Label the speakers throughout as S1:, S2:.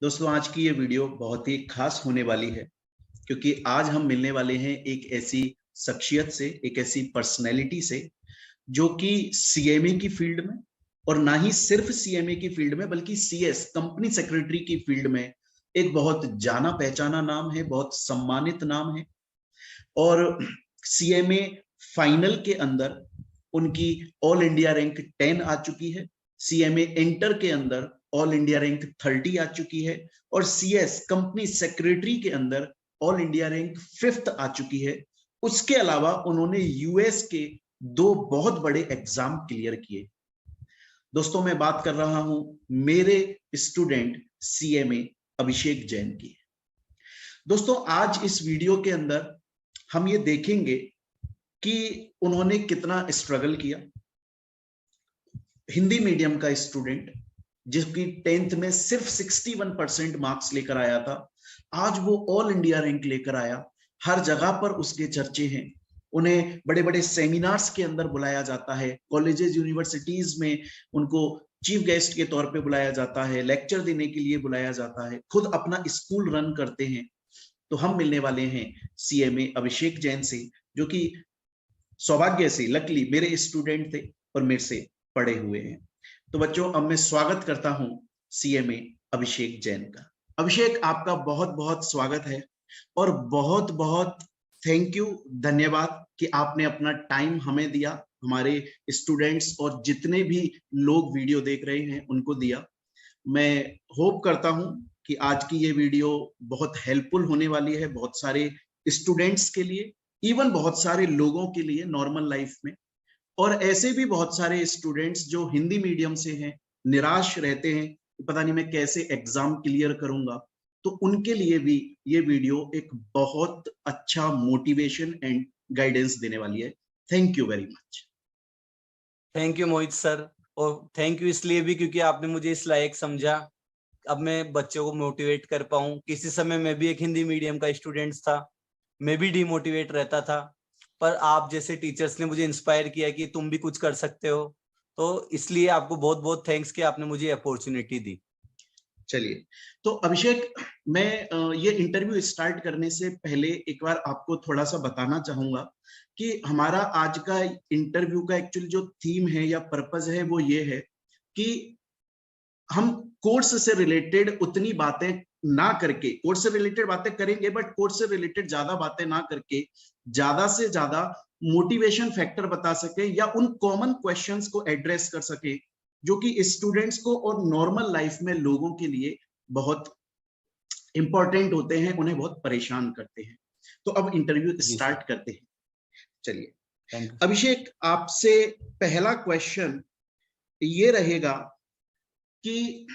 S1: दोस्तों, आज की ये वीडियो बहुत ही खास होने वाली है क्योंकि आज हम मिलने वाले हैं एक ऐसी शख्सियत से, एक ऐसी पर्सनैलिटी से जो कि सीएमए की फील्ड में, और ना ही सिर्फ सीएमए की फील्ड में बल्कि सीएस कंपनी सेक्रेटरी की फील्ड में एक बहुत जाना पहचाना नाम है, बहुत सम्मानित नाम है। और सीएमए फाइनल के अंदर उनकी ऑल इंडिया रैंक 10 आ चुकी है। सीएमए इंटर के अंदर ऑल इंडिया रैंक 30 आ चुकी है और सीएस कंपनी सेक्रेटरी के अंदर ऑल इंडिया रैंक 5th आ चुकी है। उसके अलावा उन्होंने यूएस के 2 बहुत बड़े एग्जाम क्लियर किए। दोस्तों, मैं बात कर रहा हूं मेरे स्टूडेंट सीएमए अभिषेक जैन की। दोस्तों, आज इस वीडियो के अंदर हम ये देखेंगे कि उन्होंने कितना स्ट्रगल किया। हिंदी मीडियम का स्टूडेंट जिसकी 10th में सिर्फ 61% मार्क्स लेकर आया था, आज वो ऑल इंडिया रैंक लेकर आया। हर जगह पर उसके चर्चे हैं। उन्हें बड़े बड़े सेमिनार्स के अंदर बुलाया जाता है, कॉलेजेस यूनिवर्सिटीज में उनको चीफ गेस्ट के तौर पे बुलाया जाता है, लेक्चर देने के लिए बुलाया जाता है, खुद अपना स्कूल रन करते हैं। तो हम मिलने वाले हैं सीएमए अभिषेक जैन से, जो कि सौभाग्य से लकली मेरे स्टूडेंट थे और मेरे से पढ़े हुए हैं। तो बच्चों, अब मैं स्वागत करता हूं सीएमए अभिषेक जैन का। अभिषेक, आपका बहुत बहुत स्वागत है और बहुत बहुत थैंक यू, धन्यवाद कि आपने अपना टाइम हमें दिया, हमारे स्टूडेंट्स और जितने भी लोग वीडियो देख रहे हैं उनको दिया। मैं होप करता हूं कि आज की ये वीडियो बहुत हेल्पफुल होने वाली है, बहुत सारे स्टूडेंट्स के लिए, इवन बहुत सारे लोगों के लिए नॉर्मल लाइफ में। और ऐसे भी बहुत सारे स्टूडेंट्स जो हिंदी मीडियम से हैं, निराश रहते हैं, पता नहीं मैं कैसे एग्जाम क्लियर करूंगा, तो उनके लिए भी ये वीडियो एक बहुत अच्छा मोटिवेशन एंड गाइडेंस देने वाली है। Thank you very much.
S2: Thank you Mohit sir, और थैंक यू इसलिए भी क्योंकि आपने मुझे इस लायक समझा। अब मैं बच्चों को मोटिवेट कर पाऊं। किसी समय मैं भी एक हिंदी मीडियम का स्टूडेंट था, मैं भी डिमोटिवेट रहता था, पर आप जैसे टीचर्स ने मुझे इंस्पायर किया कि तुम भी कुछ कर सकते हो। तो इसलिए आपको बहुत बहुत थैंक्स कि आपने मुझे अपॉर्चुनिटी दी।
S1: चलिए, तो अभिषेक, मैं ये इंटरव्यू स्टार्ट करने से पहले एक बार आपको थोड़ा सा बताना चाहूंगा कि हमारा आज का इंटरव्यू का एक्चुअल जो थीम है या पर्पस है वो ये है कि हम कोर्स से रिलेटेड उतनी बातें ना करके, कोर्स से रिलेटेड बातें करेंगे बट कोर्स से रिलेटेड ज्यादा बातें ना करके ज्यादा से ज्यादा मोटिवेशन फैक्टर बता सके या उन कॉमन क्वेश्चंस को एड्रेस कर सके जो कि स्टूडेंट्स को और नॉर्मल लाइफ में लोगों के लिए बहुत इंपॉर्टेंट होते हैं, उन्हें बहुत परेशान करते हैं। तो अब इंटरव्यू स्टार्ट करते हैं। चलिए
S2: थैंक यू।
S1: अभिषेक, आपसे पहला क्वेश्चन ये रहेगा कि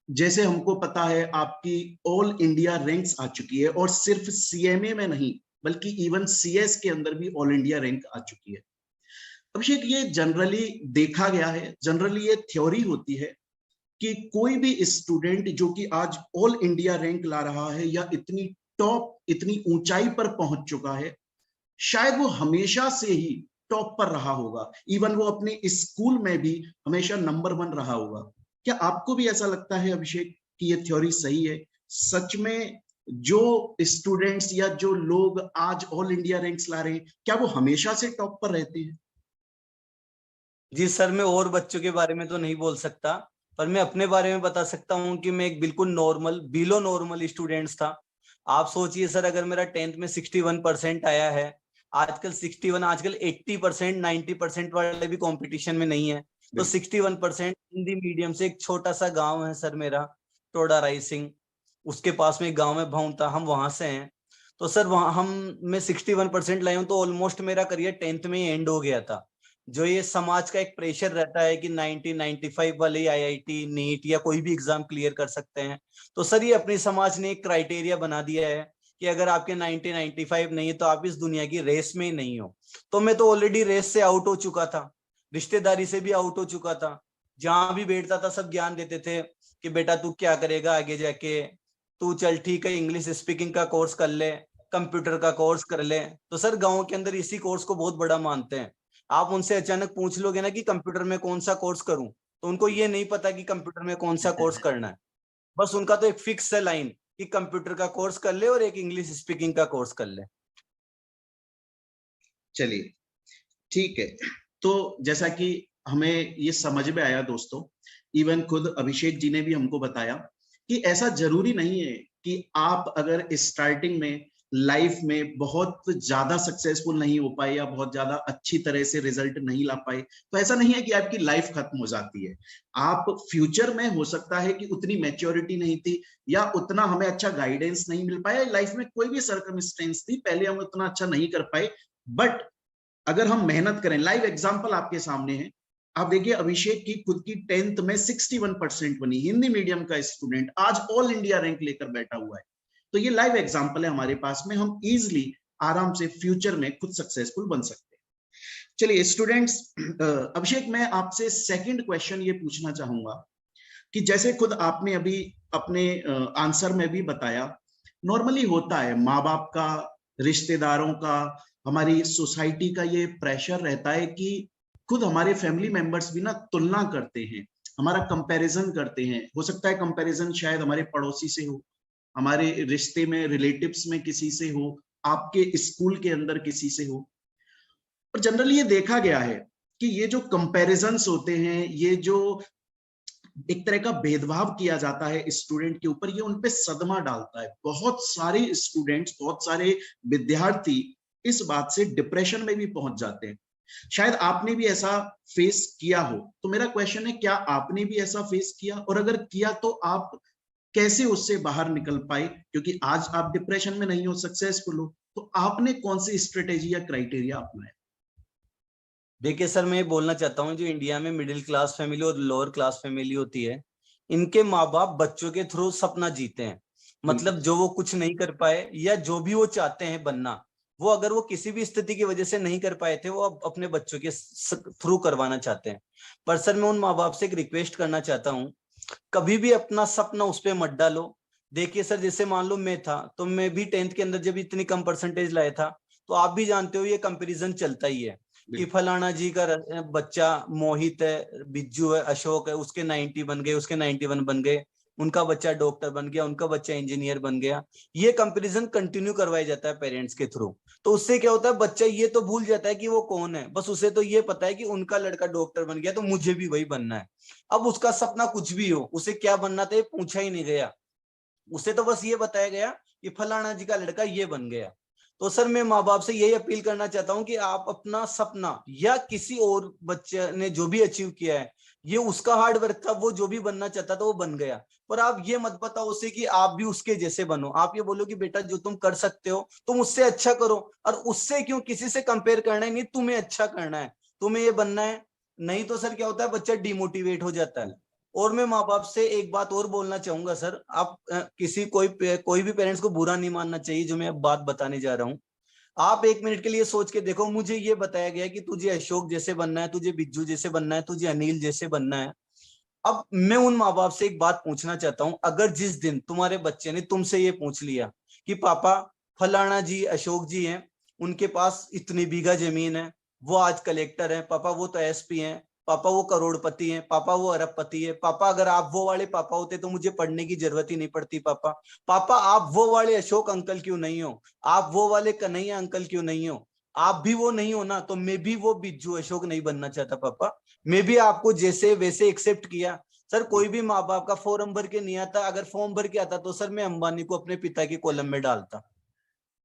S1: जैसे हमको पता है आपकी ऑल इंडिया रैंक्स आ चुकी है और सिर्फ सीएमए में नहीं बल्कि इवन सीएस के अंदर भी ऑल इंडिया रैंक आ चुकी है। अभिषेक, ये जनरली देखा गया है, जनरली ये थ्योरी होती है कि कोई भी स्टूडेंट जो कि आज ऑल इंडिया रैंक ला रहा है या इतनी टॉप, इतनी ऊंचाई पर पहुंच चुका है, शायद वो हमेशा से ही टॉप पर रहा होगा, इवन वो अपने स्कूल में भी हमेशा नंबर 1 रहा होगा। क्या आपको भी ऐसा लगता है अभिषेक कि ये थ्योरी सही है? सच में जो स्टूडेंट्स या जो लोग आज ऑल इंडिया रैंक्स ला रहे हैं, क्या वो हमेशा से टॉप पर रहते हैं?
S2: जी सर, मैं और बच्चों के बारे में तो नहीं बोल सकता, पर मैं अपने बारे में बता सकता हूँ कि मैं एक बिल्कुल नॉर्मल, बिलो नॉर्मल स्टूडेंट था। आप सोचिए सर, अगर मेरा 10th में 61% आया है, आजकल 61, आजकल 80%, 90% वाले भी कंपटीशन में नहीं है, तो 61% हिंदी मीडियम से एक छोटा सा गांव है सर मेरा, टोडा रायसिंह, उसके पास में एक गांव में भाऊं था, हम वहां से हैं। तो सर वहां मैं 61% लाया हूँ, तो ऑलमोस्ट मेरा करियर 10th में ही एंड हो गया था। जो ये समाज का एक प्रेशर रहता है कि 90-95 वाले ही आईआईटी, नीट या कोई भी एग्जाम क्लियर कर सकते हैं, तो सर ये अपनी समाज ने एक क्राइटेरिया बना दिया है कि अगर आपके 90-95 नहीं है तो आप इस दुनिया की रेस में ही नहीं हो। तो मैं तो ऑलरेडी रेस से आउट हो चुका था, रिश्तेदारी से भी आउट हो चुका था। जहां भी बैठता था सब ज्ञान देते थे कि बेटा तू क्या करेगा आगे जाके, तू चल ठीक है इंग्लिश स्पीकिंग का कोर्स कर ले, कंप्यूटर का कोर्स कर ले। तो सर गाँव के अंदर इसी कोर्स को बहुत बड़ा मानते हैं। आप उनसे अचानक पूछ लोगे ना कि कंप्यूटर में कौन सा कोर्स करूं, तो उनको ये नहीं पता कि कंप्यूटर में कौन सा कोर्स करना है। बस उनका तो एक फिक्स है लाइन कि कंप्यूटर का कोर्स कर ले और एक इंग्लिश स्पीकिंग का कोर्स कर ले।
S1: चलिए ठीक है, तो जैसा कि हमें ये समझ में आया दोस्तों, इवन खुद अभिषेक जी ने भी हमको बताया कि ऐसा जरूरी नहीं है कि आप अगर स्टार्टिंग में लाइफ में बहुत ज्यादा सक्सेसफुल नहीं हो पाए या बहुत ज्यादा अच्छी तरह से रिजल्ट नहीं ला पाए तो ऐसा नहीं है कि आपकी लाइफ खत्म हो जाती है। आप फ्यूचर में हो सकता है कि उतनी मैच्योरिटी नहीं थी या उतना हमें अच्छा गाइडेंस नहीं मिल पाया, लाइफ में कोई भी सर्कमस्टेंस थी, पहले हम उतना अच्छा नहीं कर पाए, बट अगर हम मेहनत करें, लाइव एग्जाम्पल आपके सामने है। आप देखिए अभिषेक की खुद की 10th में 61% बनी, हिंदी मीडियम का स्टूडेंट आज ऑल इंडिया रैंक लेकर बैठा हुआ है। तो ये लाइव एग्जाम्पल है हमारे पास में, हम इजिली आराम से फ्यूचर में खुद सक्सेसफुल बन सकते हैं। चलिए स्टूडेंट्स, अभिषेक मैं आपसे सेकंड क्वेश्चन ये पूछना चाहूंगा कि जैसे खुद आपने अभी अपने आंसर में भी बताया, नॉर्मली होता है माँ बाप का, रिश्तेदारों का, हमारी सोसाइटी का ये प्रेशर रहता है कि खुद हमारे फैमिली मेंबर्स भी ना तुलना करते हैं, हमारा कंपैरिजन करते हैं। हो सकता है कंपैरिजन शायद हमारे पड़ोसी से हो, हमारे रिश्ते में रिलेटिव्स में किसी से हो, आपके स्कूल के अंदर किसी से हो। और जनरली ये देखा गया है कि ये जो कंपैरिजन्स होते हैं, ये जो एक तरह का भेदभाव किया जाता है स्टूडेंट के ऊपर, ये उनपे सदमा डालता है। बहुत सारे स्टूडेंट्स, बहुत सारे विद्यार्थी इस बात से डिप्रेशन में भी पहुंच जाते हैं। शायद आपने भी ऐसा फेस किया हो, तो मेरा क्वेश्चन है क्या आपने भी ऐसा फेस किया, और अगर किया तो आप कैसे उससे बाहर निकल पाए? क्योंकि आज आप डिप्रेशन में नहीं हो, सक्सेसफुल हो, तो आपने कौन सी स्ट्रेटेजी या क्राइटेरिया अपनाया?
S2: देखिए सर, मैं ये बोलना चाहता हूँ, जो इंडिया में मिडिल क्लास फैमिली और लोअर क्लास फैमिली होती है, इनके माँ बाप बच्चों के थ्रू सपना जीते हैं। मतलब जो वो कुछ नहीं कर पाए या जो भी वो चाहते हैं बनना, वो अगर वो किसी भी स्थिति की वजह से नहीं कर पाए थे, वो अब अपने बच्चों के थ्रू करवाना चाहते हैं। पर सर मैं उन माँ बाप से एक रिक्वेस्ट करना चाहता हूँ, कभी भी अपना सपना उस पर मत डालो। देखिए सर, जैसे मान लो मैं था, तो मैं भी 10th के अंदर जब इतनी कम परसेंटेज लाया था, तो आप भी जानते हो ये कंपैरिजन चलता ही है कि फलाना जी का बच्चा मोहित है, बिज्जू है, अशोक है, उसके 90 बन गए, उसके 91 बन गए, उनका बच्चा डॉक्टर बन गया, उनका बच्चा इंजीनियर बन गया। ये कंपैरिजन कंटिन्यू करवाया जाता है पेरेंट्स के थ्रू। तो उससे क्या होता है, बच्चा ये तो भूल जाता है कि वो कौन है, बस उसे तो ये पता है कि उनका लड़का डॉक्टर बन गया तो मुझे भी वही बनना है। अब उसका सपना कुछ भी हो, उसे क्या बनना था ये पूछा ही नहीं गया, उसे तो बस ये बताया गया कि फलाना जी का लड़का ये बन गया। तो सर मैं माँ बाप से यही अपील करना चाहता हूँ कि आप अपना सपना, या किसी और बच्चे ने जो भी अचीव किया है, ये उसका हार्ड वर्क था, वो जो भी बनना चाहता था वो बन गया, पर आप ये मत बताओ उसे कि आप भी उसके जैसे बनो। आप ये बोलो कि बेटा जो तुम कर सकते हो तुम उससे अच्छा करो, और उससे क्यों किसी से कंपेयर करना है, नहीं तुम्हें अच्छा करना है, तुम्हें ये बनना है। नहीं तो सर क्या होता है, बच्चा डिमोटिवेट हो जाता है। और मैं माँ बाप से एक बात और बोलना चाहूंगा सर, आप किसी कोई भी पेरेंट्स को बुरा नहीं मानना चाहिए जो मैं अब बात बताने जा रहा हूँ। आप एक मिनट के लिए सोच के देखो, मुझे ये बताया गया कि तुझे अशोक जैसे बनना है, तुझे बिज्जू जैसे बनना है, तुझे अनिल जैसे बनना है। अब मैं उन माँ बाप से एक बात पूछना चाहता हूँ, अगर जिस दिन तुम्हारे बच्चे ने तुमसे ये पूछ लिया कि पापा फलाना जी अशोक जी हैं, उनके पास इतनी बीघा जमीन है, वो आज कलेक्टर हैं, पापा वो तो एसपी हैं, पापा वो करोड़पति हैं, पापा वो अरबपति है, पापा अगर आप वो वाले पापा होते तो मुझे पढ़ने की जरूरत ही नहीं पड़ती, पापा पापा आप वो वाले अशोक अंकल क्यों नहीं हो, आप वो वाले कन्हैया अंकल क्यों नहीं हो, आप भी वो नहीं हो ना, तो मैं भी वो बिज्जू अशोक नहीं बनना चाहता पापा, मैं भी आपको जैसे वैसे एक्सेप्ट किया। सर कोई भी माँ बाप का फॉर्म भर के नहीं आता, अगर फॉर्म भर के आता तो सर मैं अंबानी को अपने पिता के कॉलम में डालता।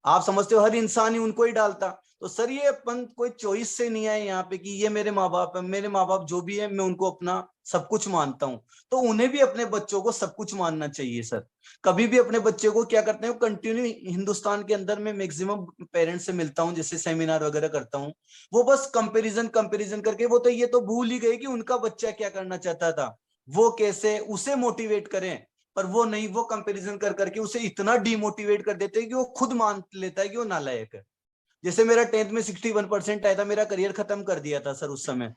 S2: आप समझते हो, हर इंसान ही उनको ही डालता। तो सर ये अपन कोई चॉइस से नहीं आए यहाँ पे कि ये मेरे माँ बाप है, मेरे माँ बाप जो भी है मैं उनको अपना सब कुछ मानता हूँ, तो उन्हें भी अपने बच्चों को सब कुछ मानना चाहिए सर। कभी भी अपने बच्चे को क्या करते हैं, कंटिन्यू हिंदुस्तान के अंदर में मैक्सिमम पेरेंट्स से मिलता हूँ, जैसे सेमिनार वगैरह करता हूँ, वो बस कंपेरिजन कंपेरिजन करके वो तो ये तो भूल ही गए कि उनका बच्चा क्या करना चाहता था, वो कैसे उसे मोटिवेट करें। पर वो नहीं, वो कंपैरिजन कर करके उसे इतना डिमोटिवेट कर देते हैं कि वो खुद मान लेता है कि वो नालायक है। जैसे मेरा 10th में 61% आया था, मेरा करियर खत्म कर दिया था सर उस समय,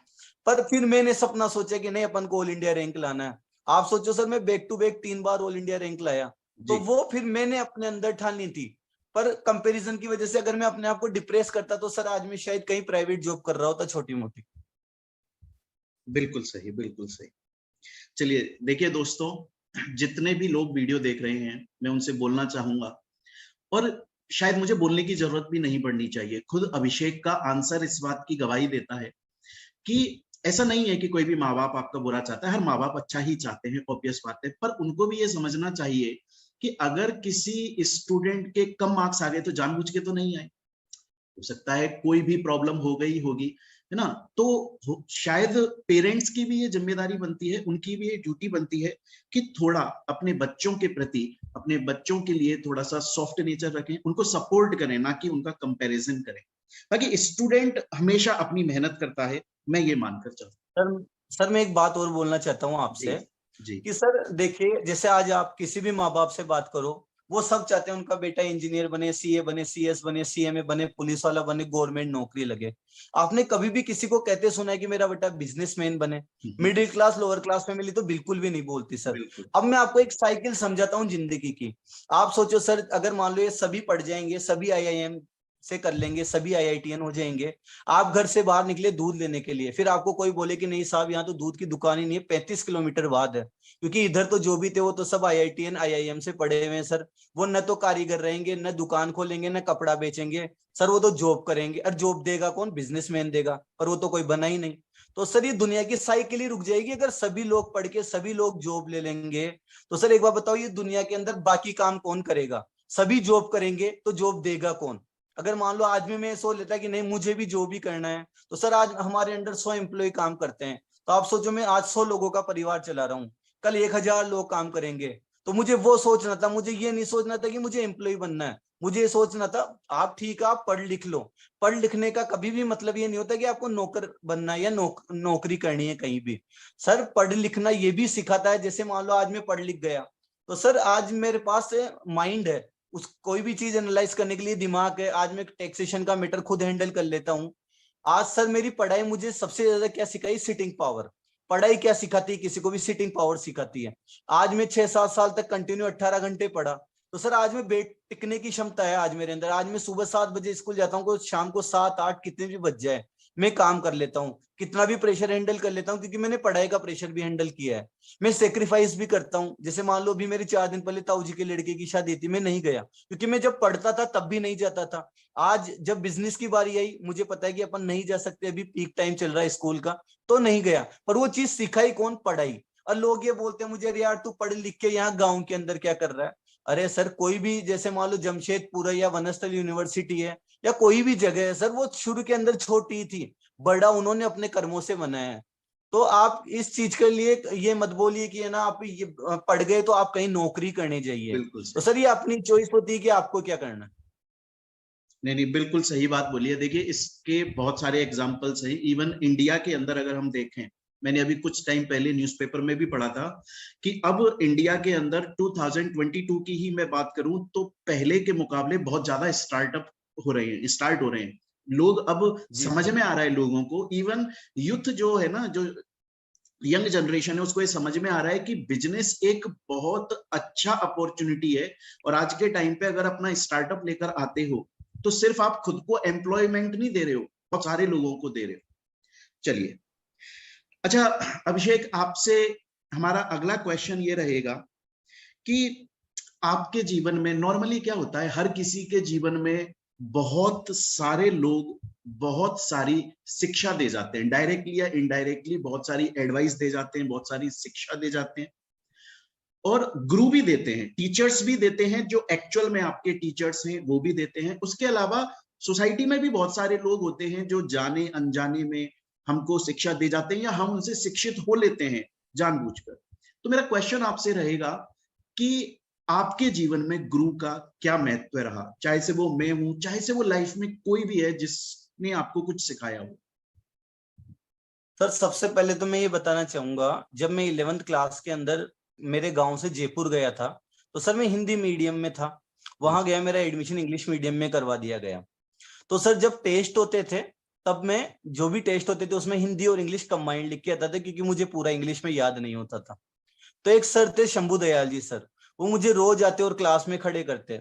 S2: पर फिर मैंने सपना सोचा कि नहीं अपन को ऑल इंडिया रैंक लाना है। आप सोचो सर, मैं बैक टू बैक 3 बार ऑल इंडिया रैंक लाया, तो वो फिर मैंने अपने अंदर ठानी थी। पर कंपैरिजन की वजह से अगर मैं अपने आप को डिप्रेस करता तो सर आज मैं शायद कहीं प्राइवेट जॉब कर रहा होता, छोटी मोटी।
S1: बिल्कुल सही, बिल्कुल सही। चलिए देखिए दोस्तों, जितने भी लोग वीडियो देख रहे हैं, मैं उनसे बोलना चाहूंगा, और शायद मुझे बोलने की जरूरत भी नहीं पड़नी चाहिए, खुद अभिषेक का आंसर इस बात की गवाही देता है कि ऐसा नहीं है कि कोई भी माँ बाप आपका बुरा चाहता है, हर माँ बाप अच्छा ही चाहते हैं, ऑब्वियस बात है, पर उनको भी ये समझना चाहिए कि अगर किसी स्टूडेंट के कम मार्क्स आ गए तो जानबूझ के तो नहीं आए, हो सकता है कोई भी प्रॉब्लम हो गई होगी, है ना। तो शायद पेरेंट्स की भी ये जिम्मेदारी बनती है, उनकी भी ये ड्यूटी बनती है कि थोड़ा अपने बच्चों के प्रति, अपने बच्चों के लिए थोड़ा सा सॉफ्ट नेचर रखें, उनको सपोर्ट करें, ना कि उनका कंपैरिजन करें। बाकी स्टूडेंट हमेशा अपनी मेहनत करता है, मैं ये मानकर चलता
S2: सर सर मैं एक बात और बोलना चाहता हूँ
S1: हूँ।
S2: आपसे
S1: जी
S2: कि सर देखिए, जैसे आज आप किसी भी माँ बाप से बात करो, वो सब चाहते हैं उनका बेटा इंजीनियर बने, सीए बने, सीएस बने, सीएमए बने, पुलिस वाला बने, गवर्नमेंट नौकरी लगे। आपने कभी भी किसी को कहते सुना है कि मेरा बेटा बिजनेसमैन बने? Middle class, lower class family तो बिल्कुल भी नहीं बोलती सर।
S1: बिल्कुल
S2: अब मैं आपको एक साइकिल समझाता हूँ जिंदगी की। आप सोचो सर, अगर मान लो ये सभी पढ़ जाएंगे, सभी आईआईएम से कर लेंगे, सभी आईआईटीएन हो जाएंगे, आप घर से बाहर निकले दूध लेने के लिए, फिर आपको कोई बोले कि नहीं साहब यहाँ तो दूध की दुकान ही नहीं है, 35 किलोमीटर बाद है, क्योंकि इधर तो जो भी थे वो तो सब आईआईटीएन आईआईएम से पढ़े हुए हैं सर। वो न तो कारीगर रहेंगे, न दुकान खोलेंगे, न कपड़ा बेचेंगे सर, वो तो जॉब करेंगे। और जॉब देगा कौन? बिजनेसमैन देगा, पर वो तो कोई बना ही नहीं। तो सर ये दुनिया की साइकिल ही रुक जाएगी अगर सभी लोग पढ़ के सभी लोग जॉब ले लेंगे। तो सर एक बार बताओ, ये दुनिया के अंदर बाकी काम कौन करेगा? सभी जॉब करेंगे तो जॉब देगा कौन? अगर मान लो आज में मैं सोच लेता कि नहीं मुझे भी जॉब ही करना है, तो सर आज हमारे अंडर 100 एम्प्लॉय काम करते हैं, तो आप सोचो मैं आज 100 लोगों का परिवार चला रहा हूँ, कल 1000 लोग काम करेंगे। तो मुझे वो सोचना था, मुझे ये नहीं सोचना था कि मुझे एम्प्लॉय बनना है, मुझे ये सोचना था आप ठीक है, आप पढ़ लिख लो। पढ़ लिखने का कभी भी मतलब ये नहीं होता कि आपको नौकर बनना है या नौकरी करनी है कहीं भी। सर पढ़ लिखना ये भी सिखाता है, जैसे मान लो आज मैं पढ़ लिख गया, तो सर आज मेरे पास माइंड है, उस कोई भी चीज एनालाइज करने के लिए दिमाग है, आज मैं टैक्सेशन का मैटर खुद हैंडल कर लेता हूँ। आज सर मेरी पढ़ाई मुझे सबसे ज्यादा क्या सिखाई? Sitting power. पढ़ाई क्या सिखाती है किसी को भी? सिटिंग पावर सिखाती है। आज मैं 6-7 साल तक कंटिन्यू 18 घंटे पढ़ा, तो सर आज मैं बैठ टिकने की क्षमता है आज मेरे अंदर। आज मैं सुबह 7 बजे स्कूल जाता हूँ, शाम को 7-8 कितने भी बज जाए मैं काम कर लेता हूँ, कितना भी प्रेशर हैंडल कर लेता हूँ, क्योंकि मैंने पढ़ाई का प्रेशर भी हैंडल किया है। मैं सेक्रीफाइस भी करता हूँ, जैसे मान लो अभी मेरी 4 दिन पहले ताऊ जी के लड़के की शादी थी, मैं नहीं गया, क्योंकि मैं जब पढ़ता था तब भी नहीं जाता था। आज जब बिजनेस की बारी आई, मुझे पता है कि अपन नहीं जा सकते, अभी पीक टाइम चल रहा है स्कूल का, तो नहीं गया। पर वो चीज सिखाई कौन? पढ़ाई। और लोग ये बोलते हैं मुझे, अरे यार तू पढ़ लिख के यहाँ गांव के अंदर क्या कर रहा है? अरे सर कोई भी, जैसे मान लो जमशेदपुर है या वनस्थल यूनिवर्सिटी है या कोई भी जगह है सर, वो शुरू के अंदर छोटी थी, बड़ा उन्होंने अपने कर्मों से बनाया है। तो आप इस चीज के लिए ये मत बोलिए कि है ना आप ये पढ़ गए तो आप कहीं नौकरी करने जाइए।
S1: बिल्कुल
S2: तो
S1: सही।
S2: सर ये अपनी चॉइस होती है कि आपको क्या करना है।
S1: नहीं नहीं, बिल्कुल सही बात बोली है। देखिए इसके बहुत सारे एग्जाम्पल्स हैं, इवन इंडिया के अंदर अगर हम देखें, मैंने अभी कुछ टाइम पहले न्यूज़पेपर में भी पढ़ा था कि अब इंडिया के अंदर 2022 की ही मैं बात करूं तो पहले के मुकाबले बहुत ज्यादा स्टार्टअप हो रहे हैं, स्टार्ट हो रहे हैं। लोग अब
S2: जी
S1: समझ
S2: सर।
S1: में आ रहा है लोगों को, इवन यूथ जो है ना, जो यंग जनरेशन है, उसको ये समझ में आ रहा है कि बिजनेस एक बहुत अच्छा अपॉर्चुनिटी है। और आज के टाइम पे अगर अपना स्टार्टअप लेकर आते हो तो सिर्फ आप खुद को एम्प्लॉयमेंट नहीं दे रहे हो, बहुत सारे लोगों को दे रहे हो। चलिए, अच्छा अभिषेक, आपसे हमारा अगला क्वेश्चन ये रहेगा कि आपके जीवन में नॉर्मली क्या होता है, हर किसी के जीवन में बहुत सारे लोग बहुत सारी शिक्षा दे जाते हैं, डायरेक्टली या इनडायरेक्टली बहुत सारी एडवाइस दे जाते हैं, बहुत सारी शिक्षा दे जाते हैं, और गुरु भी देते हैं, टीचर्स भी देते हैं, जो एक्चुअल में आपके टीचर्स हैं वो भी देते हैं। उसके अलावा सोसाइटी में भी बहुत सारे लोग होते हैं जो जाने अनजाने में हमको शिक्षा दे जाते हैं या हम उनसे शिक्षित हो लेते हैं जानबूझकर। तो मेरा क्वेश्चन आपसे रहेगा कि आपके जीवन में गुरु का क्या महत्व रहा, चाहे से वो मैं हूं, चाहे से वो लाइफ में कोई भी है जिसने आपको कुछ सिखाया हो।
S2: सर सबसे पहले तो मैं ये बताना चाहूंगा, जब मैं 11th क्लास के अंदर मेरे गांव से जयपुर गया था, तो सर मैं हिंदी मीडियम में था, वहां गया, मेरा एडमिशन इंग्लिश मीडियम में करवा दिया गया। तो सर जब टेस्ट होते थे, तब मैं जो भी टेस्ट होते थे उसमें हिंदी और इंग्लिश कंबाइंड लिख के आता था, क्योंकि मुझे पूरा इंग्लिश में याद नहीं होता था। तो एक सर थे शंभू दयाल जी सर, वो मुझे रोज आते और क्लास में खड़े करते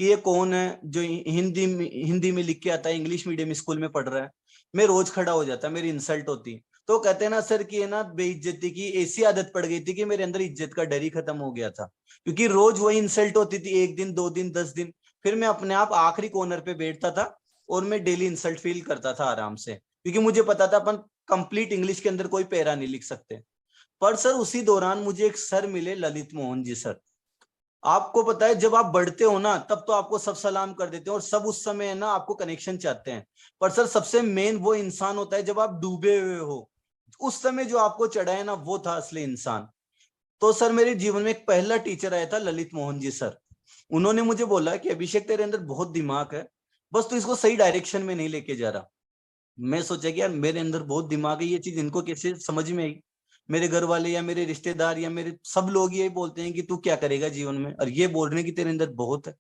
S2: कि ये कौन है जो हिंदी में लिख के आता है, इंग्लिश मीडियम स्कूल में पढ़ रहा है। मैं रोज खड़ा हो जाता, मेरी इंसल्ट होती। तो कहते हैं ना सर कि है ना, बेइज्जती की ऐसी आदत पड़ गई थी कि मेरे अंदर इज्जत का डर ही खत्म हो गया था, क्योंकि रोज वही इंसल्ट होती थी, 1 दिन 2 दिन 10 दिन, फिर मैं अपने आप आखिरी कॉर्नर पे बैठता था और मैं डेली इंसल्ट फील करता था आराम से, क्योंकि मुझे पता था अपन कंप्लीट इंग्लिश के अंदर कोई पैरा नहीं लिख सकते। पर सर उसी दौरान मुझे एक सर मिले, ललित मोहन जी सर। आपको पता है जब आप बढ़ते हो ना, तब तो आपको सब सलाम कर देते हैं और सब उस समय है ना आपको कनेक्शन चाहते हैं। पर सर सबसे मेन वो इंसान होता है जब आप डूबे हुए हो, उस समय जो आपको चढ़ा है ना, वो था असली इंसान। तो सर मेरे जीवन में एक पहला टीचर आया था, ललित मोहन जी सर। उन्होंने मुझे बोला कि अभिषेक तेरे अंदर बहुत दिमाग है, बस तू इसको सही डायरेक्शन में नहीं लेके जा रहा। मैं सोचा कि यार मेरे अंदर बहुत दिमाग है, ये चीज इनको कैसे समझ में आई। मेरे घर वाले या मेरे रिश्तेदार या मेरे सब लोग यही बोलते हैं कि तू क्या करेगा जीवन में, और ये बोल रहे हैं कि तेरे अंदर बहुत है।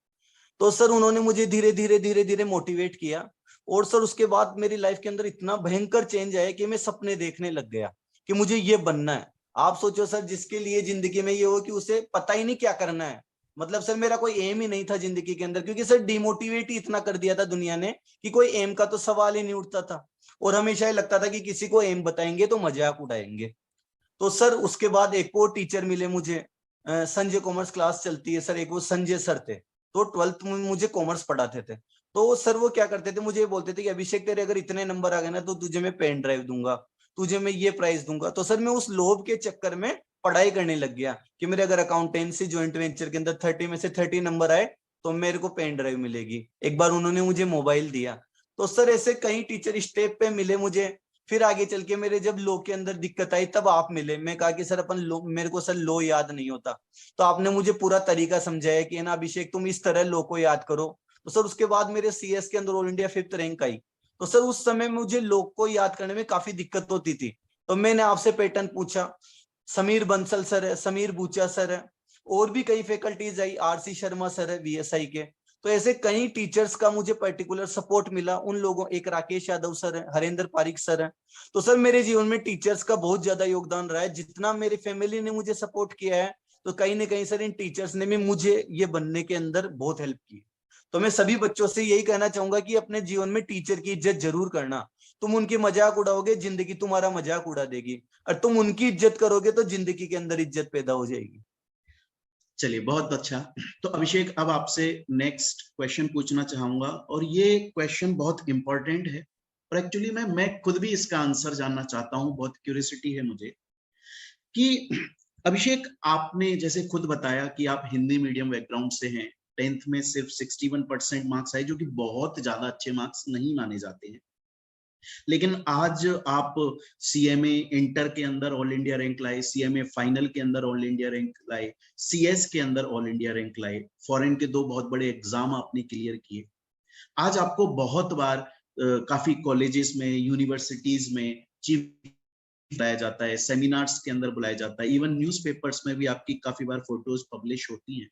S2: तो सर उन्होंने मुझे धीरे धीरे धीरे धीरे मोटिवेट किया। और सर उसके बाद मेरी लाइफ के अंदर इतना भयंकर चेंज आया कि मैं सपने देखने लग गया कि मुझे ये बनना है। आप सोचो सर, जिसके लिए जिंदगी में ये हो कि उसे पता ही नहीं क्या करना है, मतलब सर मेरा कोई एम ही नहीं था जिंदगी के अंदर, क्योंकि सर डिमोटिवेट ही इतना कर दिया था दुनिया ने कि कोई एम का तो सवाल ही नहीं उठता था। और हमेशा ये लगता था कि किसी को एम बताएंगे तो मजाक उड़ाएंगे। तो सर उसके बाद एक और टीचर मिले मुझे, संजय कॉमर्स क्लास चलती है सर, एक वो संजय सर थे। तो 12th में मुझे कॉमर्स पढ़ाते थे। तो सर वो क्या करते थे, मुझे ये बोलते थे कि अभिषेक तेरे अगर इतने नंबर आ गए ना, तो तुझे मैं पेन ड्राइव दूंगा, तुझे मैं ये प्राइज दूंगा। तो सर मैं उस लोभ के चक्कर में पढ़ाई करने लग गया कि मेरे अगर अकाउंटेंसी ज्वाइंट वेंचर के अंदर 30 में से 30 नंबर आए तो मेरे को पेन ड्राइव मिलेगी। एक बार उन्होंने मुझे मोबाइल दिया। तो सर ऐसे कई टीचर स्टेप पे मिले मुझे। फिर आगे चल के मेरे जब लो के अंदर दिक्कत आई, तब आप मिले। मैं कहा कि सर अपन लो, मेरे को सर लो याद नहीं होता। तो आपने मुझे पूरा तरीका समझाया कि है ना अभिषेक, तुम इस तरह लो को याद करो। तो सर उसके बाद मेरे सीएस के अंदर ऑल इंडिया 5th रैंक आई। तो सर उस समय मुझे लो को याद करने में काफी दिक्कत होती थी। तो मैंने आपसे पैटर्न पूछा। समीर बंसल सर है, समीर बूचा सर है, और भी कई फैकल्टीज आई, आरसी शर्मा सर है वीएसआई के। तो ऐसे कई टीचर्स का मुझे पर्टिकुलर सपोर्ट मिला। उन लोगों, एक राकेश यादव सर है, हरेंद्र पारिक सर है। तो सर मेरे जीवन में टीचर्स का बहुत ज्यादा योगदान रहा है। जितना मेरी फैमिली ने मुझे सपोर्ट किया है, तो कहीं ना कहीं सर इन टीचर्स ने भी मुझे ये बनने के अंदर बहुत हेल्प की। तो मैं सभी बच्चों से यही कहना चाहूंगा कि अपने जीवन में टीचर की इज्जत जरूर करना। तुम उनकी मजाक उड़ाओगे, जिंदगी तुम्हारा मजाक उड़ा देगी, और तुम उनकी इज्जत करोगे तो जिंदगी के अंदर इज्जत पैदा हो जाएगी।
S1: चलिए, बहुत अच्छा। तो अभिषेक, अब आपसे नेक्स्ट क्वेश्चन पूछना चाहूंगा, और ये क्वेश्चन बहुत इंपॉर्टेंट है। और एक्चुअली मैं खुद भी इसका आंसर जानना चाहता हूँ, बहुत क्यूरियोसिटी है मुझे कि अभिषेक, आपने जैसे खुद बताया कि आप हिंदी मीडियम बैकग्राउंड से हैं। 10th में सिर्फ 61% मार्क्स आए, जो कि बहुत ज्यादा अच्छे मार्क्स नहीं माने जाते हैं। लेकिन आज आप सीएमए इंटर के अंदर ऑल इंडिया रैंक लाए, सीएमए फाइनल के अंदर ऑल इंडिया रैंक लाए, सीएस के अंदर ऑल इंडिया रैंक लाए, फॉरेन के 2 बहुत बड़े एग्जाम आपने क्लियर किए। आज आपको बहुत बार काफी कॉलेजेस में, यूनिवर्सिटीज में चीफ बुलाया जाता है, सेमिनार्स के अंदर बुलाया जाता है, इवन न्यूज़पेपर्स में भी आपकी काफी बार फोटोज पब्लिश होती हैं।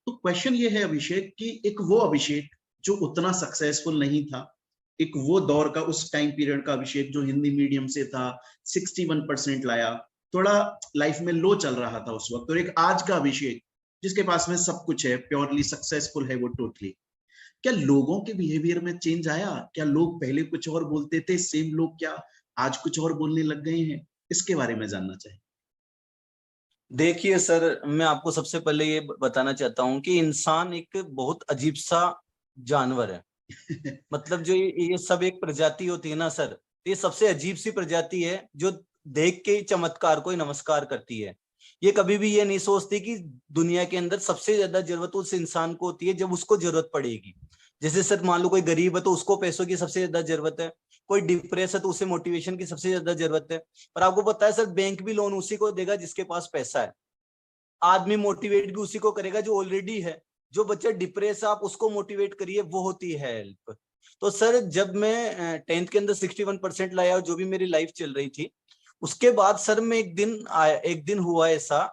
S1: तो क्वेश्चन ये है अभिषेक कि एक वो अभिषेक जो उतना सक्सेसफुल नहीं था, एक वो दौर का, उस टाइम पीरियड का अभिषेक जो हिंदी मीडियम से था, 61% लाया, थोड़ा लाइफ में लो चल रहा था उस वक्त, और एक आज का अभिषेक जिसके पास में सब कुछ है, प्योरली सक्सेसफुल है वो टोटली। क्या लोगों के बिहेवियर में चेंज आया? क्या लोग पहले कुछ और बोलते थे, सेम लोग क्या आज कुछ और बोलने लग गए हैं? इसके बारे में जानना चाहिए।
S2: देखिए सर, मैं आपको सबसे पहले ये बताना चाहता हूँ कि इंसान एक बहुत अजीब सा जानवर है। मतलब जो ये सब एक प्रजाति होती है ना सर, ये सबसे अजीब सी प्रजाति है जो देख के ही चमत्कार को ही नमस्कार करती है। ये कभी भी ये नहीं सोचती कि दुनिया के अंदर सबसे ज्यादा जरूरत उस इंसान को होती है जब उसको जरूरत पड़ेगी। जैसे सर मान लो कोई गरीब है तो उसको पैसों की सबसे ज्यादा जरूरत है, कोई डिप्रेस है तो उसे मोटिवेशन की सबसे ज्यादा जरूरत है। पर आपको पता है सर, बैंक भी लोन उसी को देगा जिसके पास पैसा है। आदमी मोटिवेट भी उसी को करेगा जो ऑलरेडी है। जो बच्चा डिप्रेस है आप उसको मोटिवेट करिए, वो होती है हेल्प। तो सर जब मैं 10th के अंदर 61% लाया, जो भी मेरी लाइफ चल रही थी, उसके बाद सर मैं एक दिन हुआ ऐसा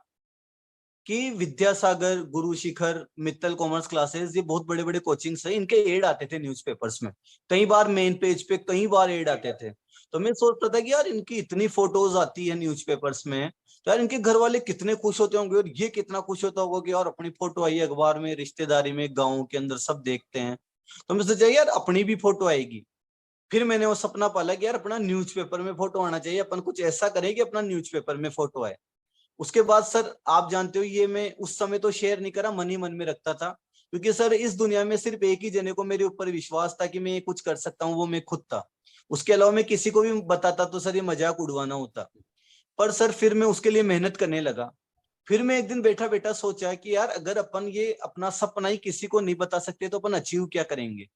S2: कि विद्यासागर, गुरु शिखर, मित्तल कॉमर्स क्लासेस, ये बहुत बड़े बड़े कोचिंग्स है, इनके एड आते थे न्यूज़पेपर्स में। कई बार मेन पेज पे कई बार एड आते थे। तो मैं सोचता था कि यार इनकी इतनी फोटोज आती है न्यूज़पेपर्स में, तो यार इनके घर वाले कितने खुश होते होंगे, और ये कितना खुश होता होगा कि यार अपनी फोटो आई अखबार में, रिश्तेदारी में, गाँव के अंदर सब देखते हैं। तो मैं सोचा यार अपनी भी फोटो आएगी। फिर मैंने वो सपना पाला कि यार अपना न्यूज़पेपर में फोटो आना चाहिए, अपन कुछ ऐसा करें कि अपना न्यूज़पेपर में फोटो आए। उसके बाद सर आप जानते हो ये मैं उस समय तो शेयर नहीं करा, मन ही मन में रखता था, क्योंकि सर इस दुनिया में सिर्फ एक ही जने को मेरे ऊपर विश्वास था कि मैं ये कुछ कर सकता हूँ, वो मैं खुद था। उसके अलावा मैं किसी को भी बताता तो सर ये मजाक उड़वाना होता। पर सर फिर मैं उसके लिए मेहनत करने लगा। फिर मैं एक दिन बैठा बैठा सोचा कि यार अगर अपन ये अपना सपना ही किसी को नहीं बता सकते तो अपन अचीव क्या करेंगे।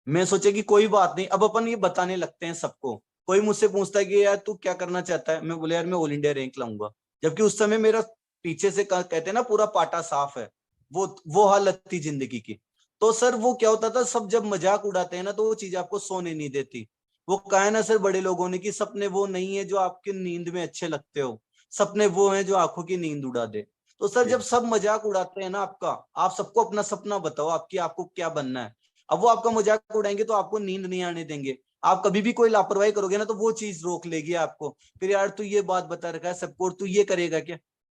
S2: मैं सोचा कि कोई बात नहीं, अब अपन ये बताने लगते हैं सबको। कोई मुझसे पूछता है कि यार तू क्या करना चाहता है, मैं बोले यार मैं ऑल इंडिया रैंक लाऊंगा। जबकि उस समय मेरा पीछे से कहते हैं ना पूरा पाटा साफ है, वो हालत थी जिंदगी की। तो सर वो क्या होता था, सब जब मजाक उड़ाते हैं ना तो वो चीज आपको सोने नहीं देती। वो कहा है ना सर बड़े लोगों ने कि सपने वो नहीं है जो आपकी नींद में अच्छे लगते हो, सपने वो हैं जो आंखों की नींद उड़ा दे। तो सर जब सब मजाक उड़ाते हैं ना आपका, आप सबको अपना सपना बताओ आपकी आपको क्या बनना है। अब वो आपका मजाक उड़ाएंगे तो आपको नींद नहीं आने देंगे। आप कभी भी कोई लापरवाही करोगे ना तो वो चीज रोक लेगी आपको। फिर यार तू ये बात बता रखा है सबको और तू ये करेगा क्या।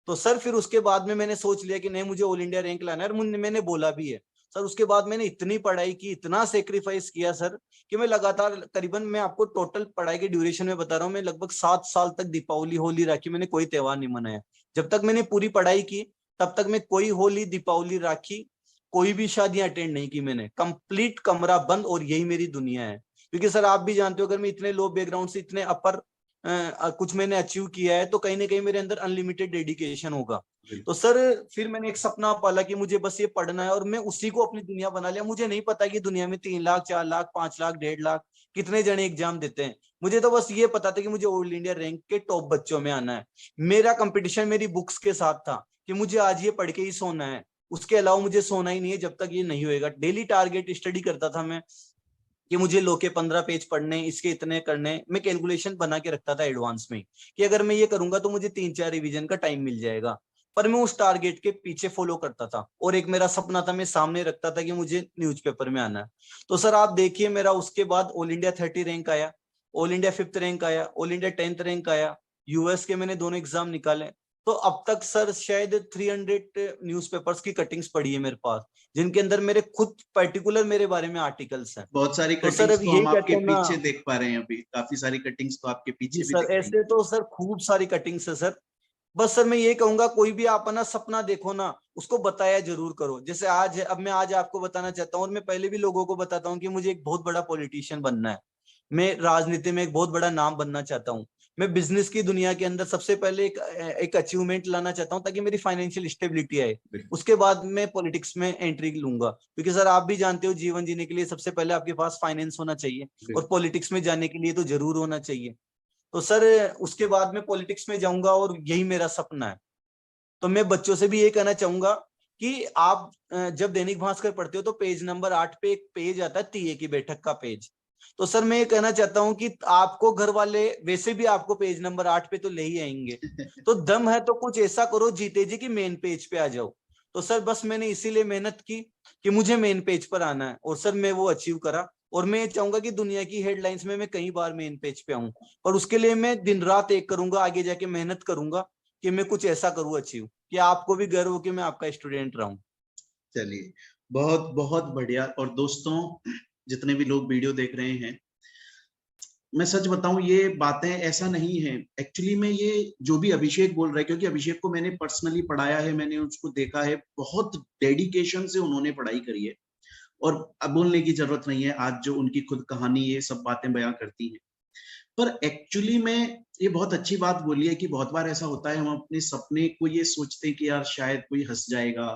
S2: तो सर फिर उसके बाद में मैंने सोच लिया कि नहीं मुझे ऑल इंडिया रैंक लाना है, और मैंने बोला भी है। सर उसके बाद मैंने इतनी पढ़ाई की, इतना सेक्रीफाइस किया सर, कि मैं लगातार करीबन मैं आपको टोटल पढ़ाई के ड्यूरेशन में बता रहा हूँ, मैं लगभग 7 साल तक दीपावली होली राखी मैंने कोई त्योहार नहीं मनाया। जब तक मैंने पूरी पढ़ाई की तब तक मैं कोई होली दीपावली राखी कोई भी शादियां अटेंड नहीं की मैंने। कंप्लीट कमरा बंद और यही मेरी दुनिया है। क्योंकि सर आप भी जानते हो अगर मैं इतने लो बैकग्राउंड से इतने अपर कुछ मैंने अचीव किया है तो कहीं ना कहीं मेरे अंदर अनलिमिटेड डेडिकेशन होगा। तो सर फिर मैंने एक सपना पाला कि मुझे बस ये पढ़ना है और मैं उसी को अपनी दुनिया बना लिया। मुझे नहीं पता कि दुनिया में 3 लाख 4 लाख 5 लाख 1.5 लाख कितने जने एग्जाम देते हैं। मुझे तो बस ये पता था कि मुझे ऑल इंडिया रैंक के टॉप बच्चों में आना है। मेरा कंपटीशन मेरी बुक्स के साथ था कि मुझे आज ये पढ़ के ही सोना है, उसके अलावा मुझे सोना ही नहीं है जब तक ये नहीं होएगा। डेली टारगेट स्टडी करता था मैं कि मुझे लो के 15 पेज पढ़ने, इसके इतने करने। मैं कैलकुलेशन बना के रखता था एडवांस में कि अगर मैं ये करूंगा तो मुझे 3-4 रिवीजन का टाइम मिल जाएगा। पर मैं उस टारगेट के पीछे फॉलो करता था और एक मेरा सपना था मैं सामने रखता था कि मुझे न्यूज़पेपर में आना है। तो सर आप देखिए मेरा उसके बाद ऑल इंडिया 30 रैंक आया, ऑल इंडिया 5th रैंक आया, ऑल इंडिया 10th रैंक आया। यूएस के मैंने दोनों एग्जाम निकाले। तो अब तक सर शायद 300 न्यूज़पेपर्स की कटिंग्स पड़ी है मेरे पास, जिनके अंदर मेरे खुद पर्टिकुलर मेरे बारे में आर्टिकल्स हैं।
S1: बहुत सारी
S2: तो सर
S1: कटिंग्स
S2: अब
S1: तो
S2: यही
S1: हम आपके
S2: कहते हैं ना।
S1: पीछे देख पा रहे हैं, अभी काफी सारी कटिंग्स तो आपके
S2: जी
S1: पीछे भी
S2: सर,
S1: दिख रही हैं।
S2: ऐसे तो सर खूब सारी कटिंग्स है सर। बस सर मैं ये कहूंगा कोई भी आप ना सपना देखो ना उसको बताया जरूर करो। जैसे आज है, अब मैं आज आपको बताना चाहता हूँ और मैं पहले भी लोगों को बताता हूँ कि मुझे एक बहुत बड़ा पॉलिटिशियन बनना है। मैं राजनीति में एक बहुत बड़ा नाम बनना चाहता हूँ। मैं बिजनेस की दुनिया के अंदर सबसे पहले एक अचीवमेंट लाना चाहता हूँ ताकि मेरी फाइनेंशियल स्टेबिलिटी आए।
S1: बिल्कुल
S2: उसके बाद मैं पॉलिटिक्स में एंट्री लूंगा, क्योंकि सर आप भी जानते हो जीवन जीने के लिए सबसे पहले आपके पास फाइनेंस होना चाहिए और
S1: बिल्कुल।
S2: पॉलिटिक्स में जाने के लिए तो जरूर होना चाहिए। तो सर उसके बाद मैं पॉलिटिक्स में जाऊंगा और यही मेरा सपना है। तो मैं बच्चों से भी ये कहना चाहूंगा कि आप जब दैनिक भास्कर पढ़ते हो तो पेज नंबर 8 पे एक पेज आता है तीये की बैठक का पेज। तो सर मैं ये कहना चाहता हूं कि आपको घर वाले वैसे भी आपको पेज नंबर 8 पे तो ले ही आएंगे। तो दम है तो कुछ ऐसा करो जीते जी कि मेन पेज पे आ जाओ। तो सर बस मैंने इसीलिए मेहनत की कि मुझे मेन पेज पर आना है और सर मैं वो अचीव करा। और मैं ये चाहूंगा कि दुनिया की हेडलाइंस में मैं कई बार मेन पेज पे आऊं, और उसके लिए मैं दिन रात एक करूंगा, आगे जाके मेहनत करूंगा कि मैं कुछ ऐसा करूं अचीव कि आपको भी गर्व हो कि मैं आपका स्टूडेंट रहा हूं।
S1: चलिए, बहुत बहुत बढ़िया। और दोस्तों, जितने भी लोग वीडियो देख रहे हैं, मैं सच बताऊं ये बातें ऐसा नहीं है एक्चुअली में, ये जो भी अभिषेक बोल रहा है, क्योंकि अभिषेक को मैंने पर्सनली पढ़ाया है, मैंने उसको देखा है, बहुत डेडिकेशन से उन्होंने पढ़ाई करी है। और अब बोलने की जरूरत नहीं है, आज जो उनकी खुद कहानी ये सब बातें बयां करती हैं। पर एक्चुअली में ये बहुत अच्छी बात बोली है कि बहुत बार ऐसा होता है, हम अपने सपने को ये सोचते हैं कि यार शायद कोई हंस जाएगा।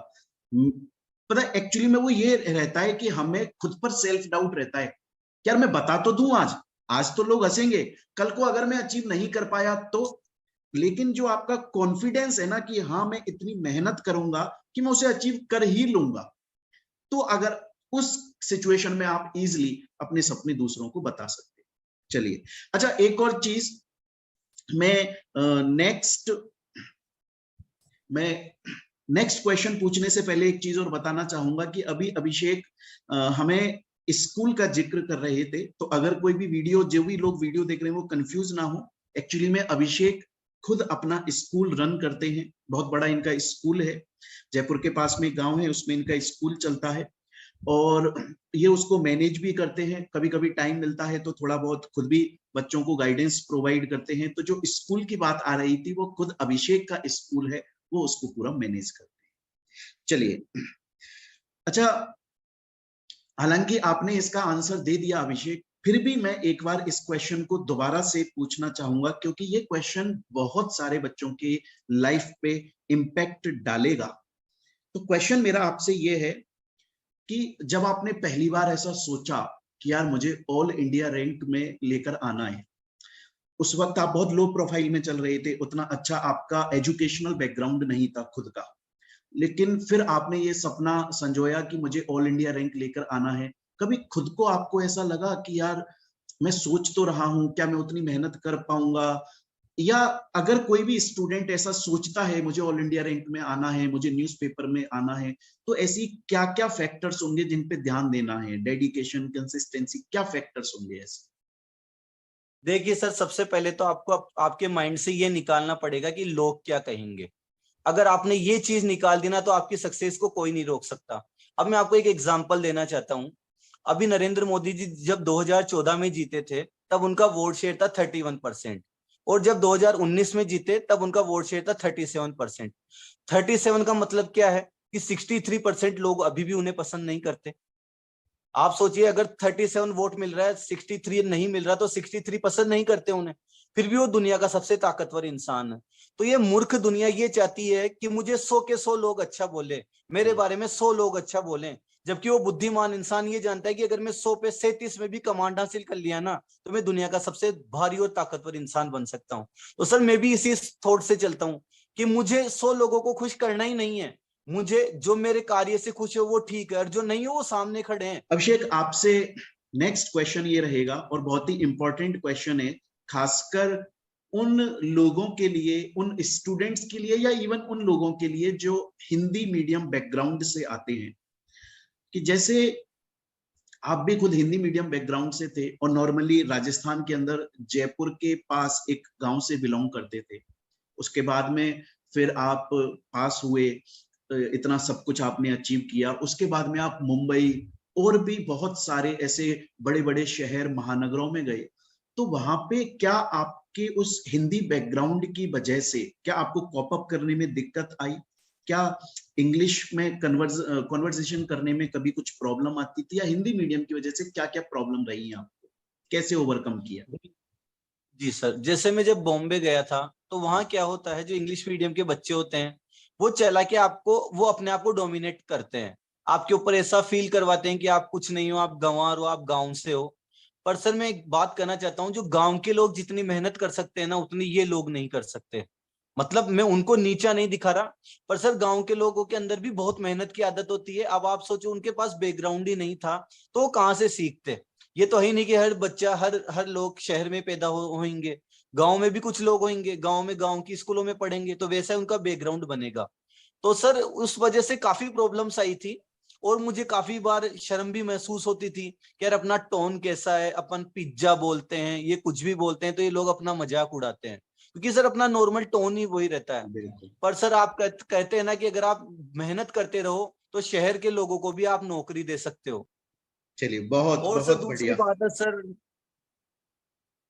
S1: पता है एक्चुअली में वो ये रहता है कि हमें खुद पर सेल्फ डाउट रहता है कि यार मैं बता तो दूं, आज आज तो लोग हंसेंगे, कल को अगर मैं अचीव नहीं कर पाया तो। लेकिन जो आपका कॉन्फिडेंस है ना कि हाँ मैं इतनी मेहनत करूंगा कि मैं उसे अचीव कर ही लूंगा, तो अगर उस सिचुएशन में आप इजीली अपने सपने दूसरों को बता सकते हैं। चलिए, अच्छा एक और चीज, मैं नेक्स्ट मैं नेक्स्ट क्वेश्चन पूछने से पहले एक चीज और बताना चाहूंगा कि अभी अभिषेक हमें स्कूल का जिक्र कर रहे थे, तो अगर कोई भी वीडियो, जो भी लोग वीडियो देख रहे हैं वो कंफ्यूज ना हो। एक्चुअली में अभिषेक खुद अपना स्कूल रन करते हैं, बहुत बड़ा इनका स्कूल है, जयपुर के पास में गांव है, उसमें इनका स्कूल चलता है। और ये उसको मैनेज भी करते हैं, कभी कभी टाइम मिलता है तो थोड़ा बहुत खुद भी बच्चों को गाइडेंस प्रोवाइड करते हैं। तो जो स्कूल की बात आ रही थी वो खुद अभिषेक का स्कूल है, वो उसको पूरा मैनेज करते हैं। चलिए, अच्छा, हालांकि आपने इसका आंसर दे दिया अभिषेक, फिर भी मैं एक बार इस क्वेश्चन को दोबारा से पूछना चाहूंगा, क्योंकि ये क्वेश्चन बहुत सारे बच्चों की लाइफ पे इम्पैक्ट डालेगा। तो क्वेश्चन मेरा आपसे ये है कि जब आपने पहली बार ऐसा सोचा कि यार मुझे ऑल इंडिया रैंक में लेकर आना है, उस वक्त आप बहुत लो प्रोफाइल में चल रहे थे, उतना अच्छा आपका एजुकेशनल बैकग्राउंड नहीं था खुद का, लेकिन फिर आपने ये सपना संजोया कि मुझे ऑल इंडिया रैंक लेकर आना है। कभी खुद को आपको ऐसा लगा कि यार मैं सोच तो रहा हूं, क्या मैं उतनी मेहनत कर पाऊंगा? या अगर कोई भी स्टूडेंट ऐसा सोचता है मुझे ऑल इंडिया रैंक में आना है, मुझे न्यूज़पेपर में आना है, तो ऐसी क्या क्या फैक्टर्स होंगे जिन पे ध्यान देना है? डेडिकेशन, कंसिस्टेंसी, क्या फैक्टर्स होंगे ऐसे?
S2: देखिए सर, सबसे पहले तो आपको आपके माइंड से ये निकालना पड़ेगा कि लोग क्या कहेंगे। अगर आपने ये चीज निकाल दी ना, तो आपकी सक्सेस को कोई नहीं रोक सकता। अब मैं आपको एक एग्जांपल देना चाहता हूँ। अभी नरेंद्र मोदी जी जब 2014 में जीते थे, तब उनका वोट शेयर था 31%। और जब 2019 में जीते, तब उनका वोट शेयर था 37%। 37 का मतलब क्या है कि 63% लोग अभी भी उन्हें पसंद नहीं करते। आप सोचिए, अगर 37 वोट मिल रहा है, 63 नहीं मिल रहा, तो 63 पसंद नहीं करते उन्हें, फिर भी वो दुनिया का सबसे ताकतवर इंसान है। तो ये मूर्ख दुनिया ये चाहती है कि मुझे 100 के 100 लोग अच्छा बोले, मेरे बारे में 100 लोग अच्छा बोलें, जबकि वो बुद्धिमान इंसान ये जानता है कि अगर मैं 100 पे 37 में भी कमांड हासिल कर लिया ना, तो मैं दुनिया का सबसे भारी और ताकतवर इंसान बन सकता हूँ। तो सर, मैं भी इसी थॉट से चलता हूँ कि मुझे 100 लोगों को खुश करना ही नहीं है। मुझे जो मेरे कार्य से खुश है वो ठीक है, और जो नहीं है वो सामने खड़े हैं।
S1: अभिषेक, आपसे नेक्स्ट क्वेश्चन ये रहेगा और बहुत ही इंपॉर्टेंट क्वेश्चन है, खासकर उन लोगों के लिए, उन स्टूडेंट्स के लिए, या इवन उन लोगों के लिए जो हिंदी मीडियम बैकग्राउंड से आते हैं, कि जैसे आप भी खुद हिंदी मीडियम बैकग्राउंड से थे और नॉर्मली राजस्थान के अंदर जयपुर के पास एक गांव से बिलोंग करते थे। उसके बाद में फिर आप पास हुए, इतना सब कुछ आपने अचीव किया, उसके बाद में आप मुंबई और भी बहुत सारे ऐसे बड़े बड़े शहर महानगरों में गए। तो वहां पे क्या आपके उस हिंदी बैकग्राउंड की वजह से क्या आपको कॉप अप करने में दिक्कत आई? क्या इंग्लिश में कन्वर्सेशन करने में कभी कुछ प्रॉब्लम आती थी, या हिंदी मीडियम की वजह से क्या क्या प्रॉब्लम रही है आपको, कैसे ओवरकम किया?
S2: जी सर, जैसे मैं जब बॉम्बे गया था, तो वहां क्या होता है, जो इंग्लिश मीडियम के बच्चे होते हैं, वो चला के आपको, वो अपने आप को डोमिनेट करते हैं, आपके ऊपर ऐसा फील करवाते हैं कि आप कुछ नहीं हो, आप गंवार हो, आप गांव से हो। पर सर, मैं एक बात करना चाहता हूँ, जो गांव के लोग जितनी मेहनत कर सकते हैं ना, उतनी ये लोग नहीं कर सकते। मतलब मैं उनको नीचा नहीं दिखा रहा, पर सर गांव के लोगों के अंदर भी बहुत मेहनत की आदत होती है। अब आप सोचो, उनके पास बैकग्राउंड ही नहीं था, तो वो कहाँ से सीखते? ये तो है ही नहीं कि हर बच्चा, हर हर लोग शहर में पैदा होंगे। गांव में भी कुछ लोग होंगे, गांव में गांव की स्कूलों में पढ़ेंगे, तो वैसा ही उनका बैकग्राउंड बनेगा। तो सर, उस वजह से काफी प्रॉब्लम्स आई थी, और मुझे काफी बार शर्म भी महसूस होती थी कि यार अपना टोन कैसा है, अपन पिज्जा बोलते हैं, ये कुछ भी बोलते हैं, तो ये लोग अपना मजाक उड़ाते हैं, क्योंकि सर अपना नॉर्मल टोन ही वही रहता है।
S1: बिल्कुल।
S2: पर सर, आप कहते हैं ना कि अगर आप मेहनत करते रहो, तो शहर के लोगों को भी आप नौकरी दे सकते हो।
S1: चलिए, बहुत
S2: और सर
S1: बहुत
S2: दूसरी
S1: बढ़िया।
S2: बात है सर,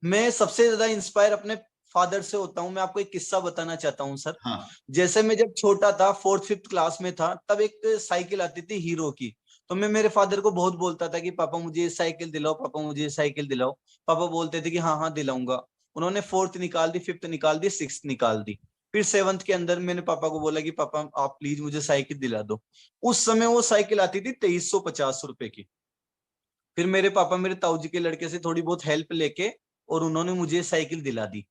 S2: मैं सबसे ज्यादा इंस्पायर अपने फादर से होता हूँ। मैं आपको एक किस्सा बताना चाहता हूँ सर।
S1: हाँ।
S2: जैसे मैं जब छोटा था, 4th 5th क्लास में था, तब एक साइकिल आती थी हीरो की। तो मैं मेरे फादर को बहुत बोलता था कि पापा मुझे ये साइकिल दिलाओ, पापा मुझे ये साइकिल दिलाओ। पापा बोलते थे कि हाँ हाँ दिलाऊंगा। उन्होंने 4th निकाल दी, 5th निकाल दी, 6th निकाल दी। फिर 7th के अंदर मैंने पापा को बोला कि पापा आप प्लीज मुझे साइकिल दिला दो। उस समय वो साइकिल आती थी 2350 रुपए की। फिर मेरे पापा मेरे ताऊ जी के लड़के से थोड़ी बहुत हेल्प लेके, और उन्होंने मुझे साइकिल दिला दी।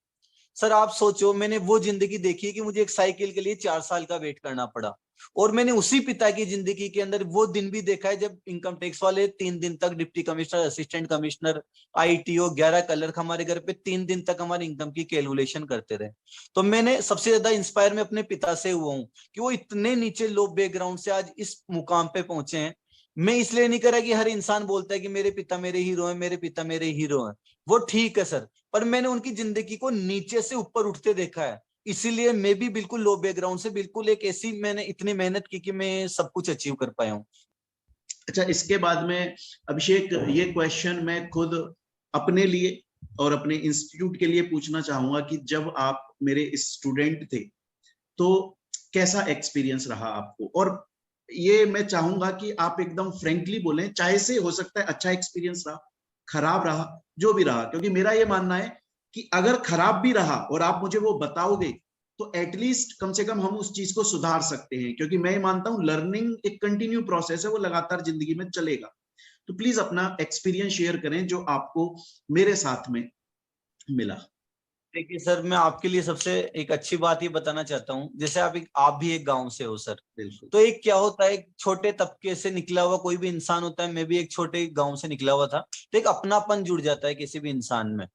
S2: सर आप सोचो, मैंने वो जिंदगी देखी कि मुझे एक साइकिल के लिए 4 साल का वेट करना पड़ा। और मैंने उसी पिता की जिंदगी के अंदर वो दिन भी देखा है जब इनकम टैक्स वाले 3 दिन तक, deputy commissioner, assistant commissioner, ITO, 11 clerk हमारे घर पे 3 दिन तक हमारी इनकम की कैलकुलेशन करते रहे। तो मैंने सबसे ज्यादा इंस्पायर मैं अपने पिता से हुआ हूँ कि वो इतने नीचे लो बैकग्राउंड से आज इस मुकाम पे पहुंचे हैं। मैं इसलिए नहीं करा कि हर इंसान बोलता है कि मेरे पिता मेरे हीरो हैं, मेरे पिता मेरे हीरो हैं। वो ठीक है सर, पर मैंने उनकी जिंदगी को नीचे से ऊपर उठते देखा है। इसीलिए मैं भी बिल्कुल लो बैकग्राउंड से, बिल्कुल एक ऐसी, मैंने इतनी मेहनत की कि मैं सब कुछ अचीव कर पाया हूँ।
S1: अच्छा, इसके बाद में अभिषेक, ये क्वेश्चन मैं खुद अपने लिए और अपने इंस्टीट्यूट के लिए पूछना चाहूंगा कि जब आप मेरे स्टूडेंट थे तो कैसा एक्सपीरियंस रहा आपको, और ये मैं चाहूंगा कि आप एकदम फ्रेंकली बोलें, चाहे से हो सकता है अच्छा एक्सपीरियंस रहा, खराब रहा, जो भी रहा, क्योंकि मेरा ये मानना है कि अगर खराब भी रहा और आप मुझे वो बताओगे तो एटलीस्ट कम से कम हम उस चीज को सुधार सकते हैं, क्योंकि मैं मानता हूं लर्निंग एक कंटिन्यू प्रोसेस है, वो लगातार जिंदगी में चलेगा। तो प्लीज अपना एक्सपीरियंस शेयर करें जो आपको मेरे साथ में मिला।
S2: देखिए सर, मैं आपके लिए सबसे एक अच्छी बात ये बताना चाहता हूँ, जैसे आप भी एक गांव से हो सर।
S1: बिल्कुल।
S2: तो एक क्या होता है, एक छोटे तबके से निकला हुआ कोई भी इंसान होता है, मैं भी एक छोटे गांव से निकला हुआ था, तो एक अपनापन जुड़ जाता है किसी भी इंसान में।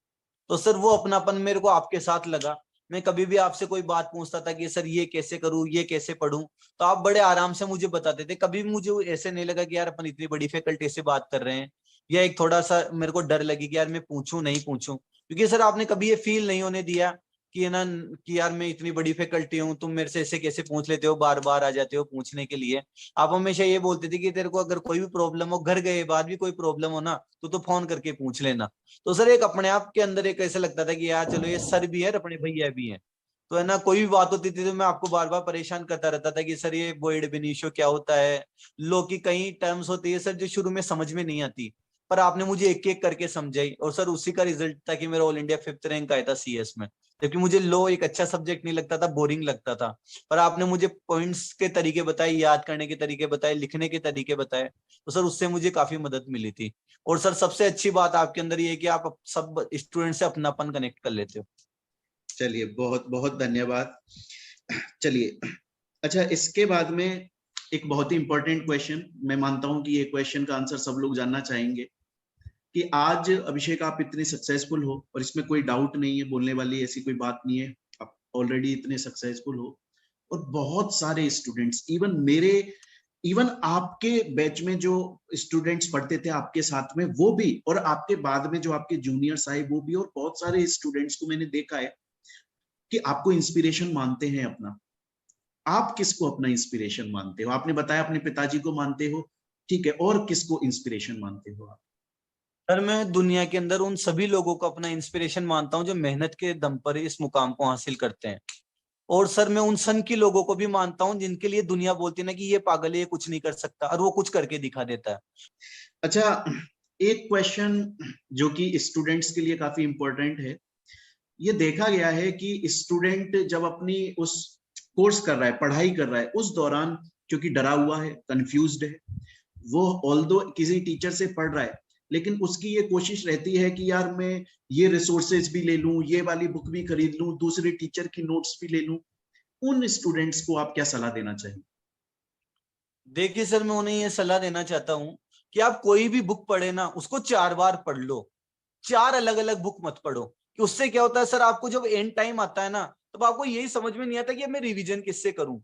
S2: तो सर वो अपनापन मेरे को आपके साथ लगा। मैं कभी भी आपसे कोई बात पूछता था कि सर ये कैसे करूँ, ये कैसे पढूं, तो आप बड़े आराम से मुझे बताते थे। कभी भी मुझे ऐसे नहीं लगा कि यार अपन इतनी बड़ी फैकल्टी से बात कर रहे हैं, या एक थोड़ा सा मेरे को डर लगी कि यार मैं पूछूं नहीं पूछूं, क्योंकि सर आपने कभी ये फील नहीं होने दिया कि ना कि यार मैं इतनी बड़ी फैकल्टी हूँ, तुम मेरे से ऐसे कैसे पूछ लेते हो, बार बार आ जाते हो पूछने के लिए। आप हमेशा ये बोलते थे कि तेरे को अगर कोई भी प्रॉब्लम हो, घर गए बाद भी कोई प्रॉब्लम हो ना, तो फोन करके पूछ लेना। तो सर एक अपने आप के अंदर एक ऐसा लगता था कि यार चलो ये सर भी है और अपने भैया भी हैं, तो है ना, कोई भी बात होती थी तो मैं आपको बार बार परेशान करता रहता था कि सर ये वोइड बेनिशियो क्या होता है, लो की कई टर्म्स होती है सर जो शुरू में समझ में नहीं आती, पर आपने मुझे एक एक करके समझाई, और सर उसी का रिजल्ट था कि मेरा ऑल इंडिया 5th रैंक आया था सीएस में। जबकि मुझे लो एक अच्छा सब्जेक्ट नहीं लगता था, बोरिंग लगता था, पर आपने मुझे पॉइंट्स के तरीके बताए, याद करने के तरीके बताए, लिखने के तरीके बताए, तो सर उससे मुझे काफी मदद मिली थी। और सर सबसे अच्छी बात आपके अंदर ये है कि आप सब स्टूडेंट से अपनापन कनेक्ट कर लेते हो।
S1: चलिए, बहुत बहुत धन्यवाद। चलिए, अच्छा, इसके बाद में एक बहुत ही इंपॉर्टेंट क्वेश्चन, मैं मानता हूं कि ये क्वेश्चन का आंसर सब लोग जानना चाहेंगे कि आज अभिषेक आप इतने सक्सेसफुल हो, और इसमें कोई डाउट नहीं है, बोलने वाली ऐसी कोई बात नहीं है, आप ऑलरेडी इतने सक्सेसफुल हो, और बहुत सारे स्टूडेंट्स, इवन आपके बैच में जो स्टूडेंट्स पढ़ते थे आपके साथ में वो भी, और आपके बाद में जो आपके जूनियर्स आए वो भी, और बहुत सारे स्टूडेंट्स को मैंने देखा है कि आपको इंस्पिरेशन मानते हैं अपना। आप किसको अपना इंस्पिरेशन मानते हो? आपने बताया अपने पिताजी को मानते हो, ठीक है, और किसको इंस्पिरेशन मानते हो आप?
S2: सर मैं दुनिया के अंदर उन सभी लोगों को अपना इंस्पिरेशन मानता हूं जो मेहनत के दम पर इस मुकाम को हासिल करते हैं। और सर मैं उन सन की लोगों को भी मानता हूं जिनके लिए दुनिया बोलती है ना कि ये पागल है, ये कुछ नहीं कर सकता, और वो कुछ करके दिखा देता है।
S1: अच्छा, एक क्वेश्चन जो कि स्टूडेंट्स के लिए काफी इंपॉर्टेंट है। ये देखा गया है कि स्टूडेंट जब अपनी उस कोर्स कर रहा है, पढ़ाई कर रहा है, उस दौरान क्योंकि डरा हुआ है, कंफ्यूज्ड है, वो ऑल्दो किसी टीचर से पढ़ रहा है, लेकिन उसकी ये कोशिश रहती है कि यार मैं ये रिसोर्सेज भी ले लूं, ये वाली बुक भी खरीद लूं, दूसरे टीचर की नोट्स भी ले लूं। उन स्टूडेंट्स को आप क्या सलाह देना चाहिए?
S2: देखिए सर मैं उन्हें ये सलाह देना चाहता हूँ कि आप कोई भी बुक पढ़े ना, उसको 4 बार पढ़ लो। 4 अलग अलग बुक मत पढ़ो, कि उससे क्या होता है सर, आपको जब एंड टाइम आता है ना, तब आपको यही समझ में नहीं आता कि अब मैं रिवीजन किससे करूं।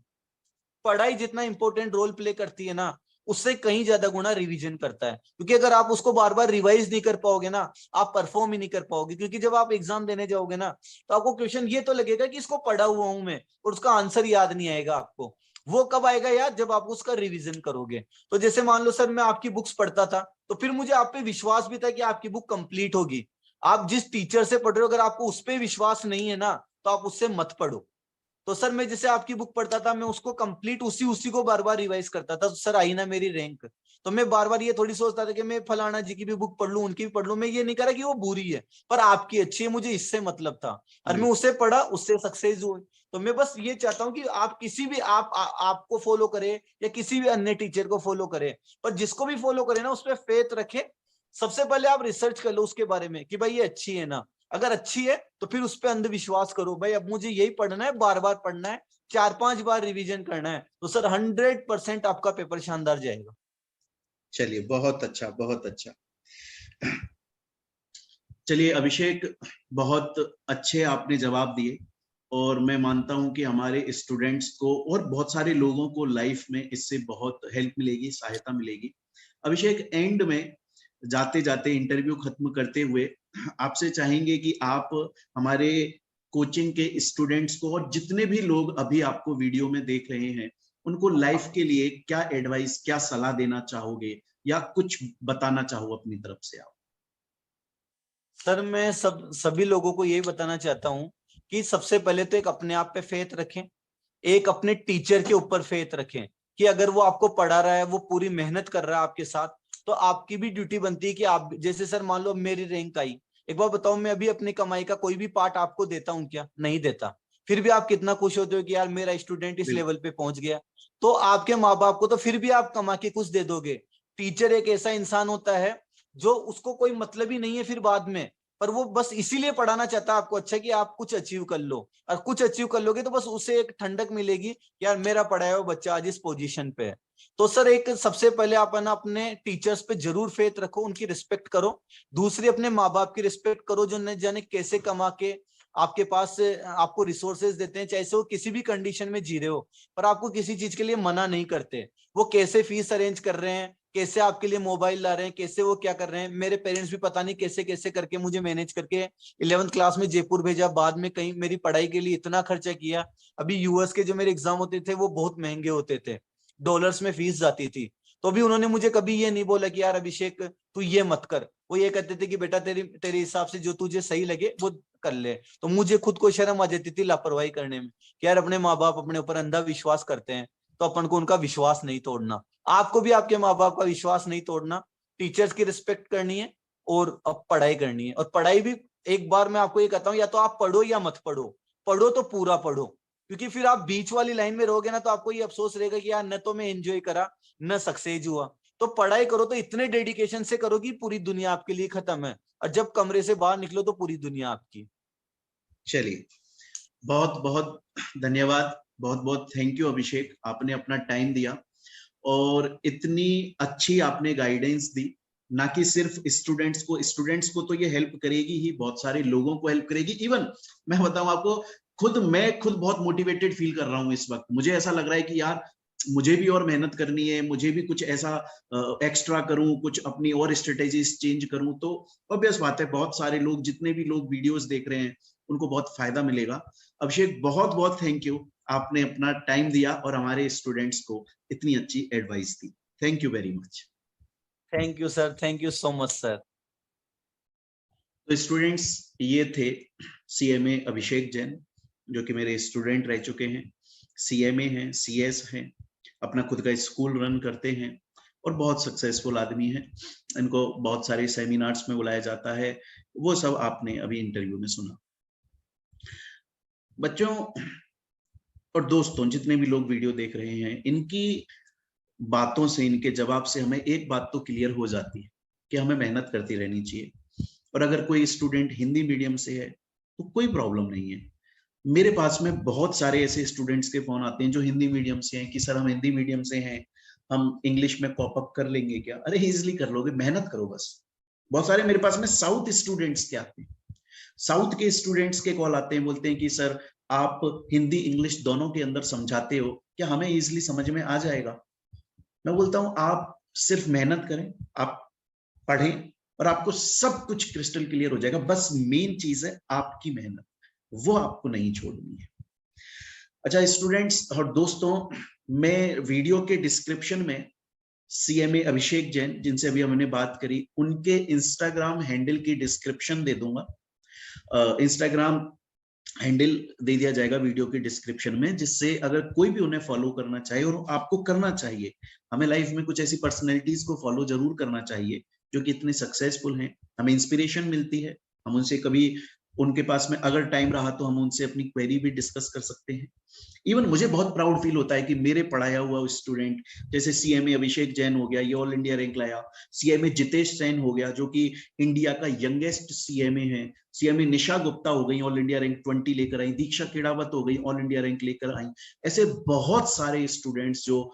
S2: पढ़ाई जितना इंपॉर्टेंट रोल प्ले करती है ना, उससे कहीं ज्यादा गुना रिवीजन करता है, क्योंकि अगर आप उसको बार बार रिवाइज नहीं कर पाओगे ना, आप परफॉर्म ही नहीं कर पाओगे। क्योंकि जब आप एग्जाम देने जाओगे ना, तो आपको क्वेश्चन ये तो लगेगा कि इसको पढ़ा हुआ हूं मैं, और उसका आंसर याद नहीं आएगा आपको। वो कब आएगा याद, जब आप उसका रिवीजन करोगे। तो जैसे मान लो सर मैं आपकी बुक्स पढ़ता था, तो फिर मुझे आप पे विश्वास भी था कि आपकी बुक कंप्लीट होगी। आप जिस टीचर से पढ़ रहे हो, अगर आपको उस पर विश्वास नहीं है ना, तो आप उससे मत पढ़ो। तो सर मैं जैसे आपकी बुक पढ़ता था, मैं उसको कंप्लीट उसी उसी को बार बार रिवाइज करता था, तो सर आई ना मेरी रैंक। तो मैं बार बार ये थोड़ी सोचता था कि मैं फलाना जी की भी बुक पढ़ लूं, उनकी भी पढ़ लूं। मैं ये नहीं करा कि वो बुरी है, पर आपकी अच्छी है, मुझे इससे मतलब था, और मैं उसे पढ़ा, उससे सक्सेस हुई। तो मैं बस ये चाहता हूँ कि आप किसी भी आपको फॉलो करे या किसी भी अन्य टीचर को फॉलो करे, पर जिसको भी फॉलो करे ना, उस पर फेथ रखे। सबसे पहले आप रिसर्च कर लो उसके बारे में कि भाई ये अच्छी है ना। अगर अच्छी है तो फिर उस पर अंधविश्वास करो, भाई अब मुझे यही पढ़ना है, बार बार पढ़ना है, 4-5 बार रिवीजन करना है, तो सर 100% आपका पेपर शानदार जाएगा।
S1: चलिए, बहुत अच्छा, बहुत अच्छा। चलिए अभिषेक, बहुत अच्छे आपने जवाब दिए, और मैं मानता हूं कि हमारे स्टूडेंट्स को और बहुत सारे लोगों को लाइफ में इससे बहुत हेल्प मिलेगी, सहायता मिलेगी। अभिषेक, एंड में जाते जाते, इंटरव्यू खत्म करते हुए, आपसे चाहेंगे कि आप हमारे कोचिंग के स्टूडेंट्स को और जितने भी लोग अभी आपको वीडियो में देख रहे हैं, उनको लाइफ के लिए क्या एडवाइस, क्या सलाह देना चाहोगे, या कुछ बताना चाहो अपनी तरफ से आप?
S2: सर मैं सभी लोगों को यही बताना चाहता हूँ कि सबसे पहले तो एक अपने आप पे फेथ रखें, एक अपने टीचर के ऊपर फेथ रखें कि अगर वो आपको पढ़ा रहा है, वो पूरी मेहनत कर रहा है आपके साथ, तो आपकी भी ड्यूटी बनती है कि आप, जैसे सर मान लो मेरी रैंक आई, एक बार बताओ मैं अभी अपनी कमाई का कोई भी पार्ट आपको देता हूँ क्या? नहीं देता। फिर भी आप कितना खुश होते हो कि यार मेरा स्टूडेंट इस
S1: बिल्कुल।
S2: लेवल पे पहुंच गया। तो आपके माँ बाप को तो फिर भी आप कमा के कुछ दे दोगे। टीचर एक ऐसा इंसान होता है जो उसको कोई मतलब ही नहीं है फिर बाद में, पर वो बस इसीलिए पढ़ाना चाहता है आपको अच्छा कि आप कुछ अचीव कर लो, और कुछ अचीव कर लोगे तो बस उसे एक ठंडक मिलेगी, यार मेरा पढ़ाया हुआ बच्चा आज इस पोजीशन पे है। तो सर एक सबसे पहले आप है ना अपने टीचर्स पे जरूर फेथ रखो, उनकी रिस्पेक्ट करो। दूसरी अपने माँ बाप की रिस्पेक्ट करो जो न जाने कैसे कमा के आपके पास से आपको रिसोर्सेज देते हैं, चाहे से वो किसी भी कंडीशन में जी रहे हो, पर आपको किसी चीज के लिए मना नहीं करते। वो कैसे फीस अरेंज कर रहे हैं, कैसे आपके लिए मोबाइल ला रहे हैं, कैसे वो क्या कर रहे हैं। मेरे पेरेंट्स भी पता नहीं कैसे कैसे करके मुझे मैनेज करके 11th क्लास में जयपुर भेजा, बाद में कहीं मेरी पढ़ाई के लिए इतना खर्चा किया। अभी यूएस के जो मेरे एग्जाम होते थे वो बहुत महंगे होते थे, डॉलर्स में फीस जाती थी। तो भी उन्होंने मुझे कभी ये नहीं बोला कि यार अभिषेक तू ये मत कर। वो ये कहते थे कि बेटा तेरे हिसाब से जो तुझे सही लगे वो कर ले। तो मुझे खुद को शर्म आ जाती थी लापरवाही करने में कि यार अपने माँ बाप अपने ऊपर अंधा विश्वास करते हैं, तो अपन को उनका विश्वास नहीं तोड़ना। आपको भी आपके माँ बाप का विश्वास नहीं तोड़ना, टीचर्स की रिस्पेक्ट करनी है, और अब पढ़ाई करनी है। और पढ़ाई भी एक बार मैं आपको ये कहता हूँ, या तो आप पढ़ो या मत पढ़ो, पढ़ो तो पूरा पढ़ो। क्योंकि फिर आप बीच वाली लाइन में रहोगे ना तो आपको ये अफसोस रहेगा कि यार न तो मैं एंजॉय करा न सक्सेस हुआ। तो पढ़ाई करो तो इतने डेडिकेशन से करो कि पूरी दुनिया आपके लिए खत्म है, और जब कमरे से बाहर निकलो तो पूरी दुनिया आपकी।
S1: चलिए, बहुत बहुत धन्यवाद, बहुत बहुत थैंक यू अभिषेक, आपने अपना टाइम दिया और इतनी अच्छी आपने गाइडेंस दी। ना कि सिर्फ स्टूडेंट्स को तो ये हेल्प करेगी ही, बहुत सारे लोगों को हेल्प करेगी। इवन मैं बताऊं आपको, मैं खुद बहुत मोटिवेटेड फील कर रहा हूं इस वक्त। मुझे ऐसा लग रहा है कि यार मुझे भी और मेहनत करनी है, मुझे भी कुछ ऐसा एक्स्ट्रा करूं, कुछ अपनी और स्ट्रेटेजीज चेंज करूं। तो ऑब्वियस बात है, बहुत सारे लोग, जितने भी लोग वीडियोस देख रहे हैं उनको बहुत फायदा मिलेगा। अभिषेक, बहुत बहुत थैंक यू, आपने अपना टाइम दिया और हमारे स्टूडेंट्स को इतनी अच्छी advice the. Thank you very much.
S2: Thank you sir, thank you so much sir.
S1: तो स्टूडेंट्स, ये थे सीएमए अभिषेक जैन, जो कि मेरे स्टूडेंट रह चुके हैं, सीएमए हैं, सीएस हैं, अपना खुद का स्कूल रन करते हैं और बहुत सक्सेसफुल आदमी हैं। इनको बहुत सारे सेमिनार्स में बुलाया जाता है, वो सब आपने अभी इंटरव्यू में सुना। बच्चों और दोस्तों, जितने भी लोग वीडियो देख रहे हैं, इनकी बातों से, इनके जवाब से हमें एक बात तो क्लियर हो जाती है कि हमें मेहनत करती रहनी चाहिए। और अगर कोई स्टूडेंट हिंदी मीडियम से है तो कोई प्रॉब्लम नहीं है। मेरे पास में बहुत सारे ऐसे स्टूडेंट्स के फोन आते हैं जो हिंदी मीडियम से हैं कि सर हम हिंदी मीडियम से हैं, हम इंग्लिश में कॉप अप कर लेंगे क्या? अरे इजिली कर लोगे, मेहनत करो बस। बहुत सारे मेरे पास में साउथ स्टूडेंट्स के आते हैं, साउथ के स्टूडेंट्स के कॉल आते हैं, बोलते हैं कि सर आप हिंदी इंग्लिश दोनों के अंदर समझाते हो क्या, हमें इजिली समझ में आ जाएगा? मैं बोलता हूं आप सिर्फ मेहनत करें, आप पढ़ें और आपको सब कुछ क्रिस्टल क्लियर हो जाएगा। बस मेन चीज है आपकी मेहनत, वो आपको नहीं छोड़नी है। अच्छा स्टूडेंट्स और दोस्तों, मैं वीडियो के डिस्क्रिप्शन में सीएमए अभिषेक जैन, जिनसे अभी हमने बात करी, उनके इंस्टाग्राम हैंडल की डिस्क्रिप्शन दे दूंगा। इंस्टाग्राम हैंडल दे दिया जाएगा वीडियो के डिस्क्रिप्शन में, जिससे अगर कोई भी उन्हें फॉलो करना चाहे, और आपको करना चाहिए, हमें लाइफ में कुछ ऐसी पर्सनैलिटीज को फॉलो जरूर करना चाहिए जो कि इतने सक्सेसफुल हैं, हमें इंस्पिरेशन मिलती है। हम उनसे कभी, उनके पास में अगर टाइम रहा तो हम उनसे अपनी क्वेरी भी डिस्कस कर सकते हैं। इवन मुझे बहुत प्राउड फील होता है कि मेरे पढ़ाया हुआ स्टूडेंट, जैसे सीएमए अभिषेक जैन हो गया, ये ऑल इंडिया रैंक लाया। सीएमए जितेश जैन हो गया, जो कि इंडिया का यंगेस्ट सीएमए है। सीएमए निशा गुप्ता हो गई, ऑल इंडिया रैंक 20 लेकर आई। दीक्षा केड़ावत हो गई, ऑल इंडिया रैंक लेकर आई। ऐसे बहुत सारे स्टूडेंट्स जो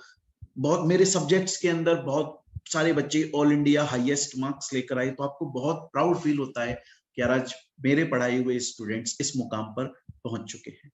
S1: बहुत मेरे सब्जेक्ट्स के अंदर, बहुत सारे बच्चे ऑल इंडिया हाईएस्ट मार्क्स लेकर आए। तो आपको बहुत प्राउड फील होता है कि यार आज मेरे पढ़ाए हुए स्टूडेंट्स इस मुकाम पर पहुंच चुके हैं।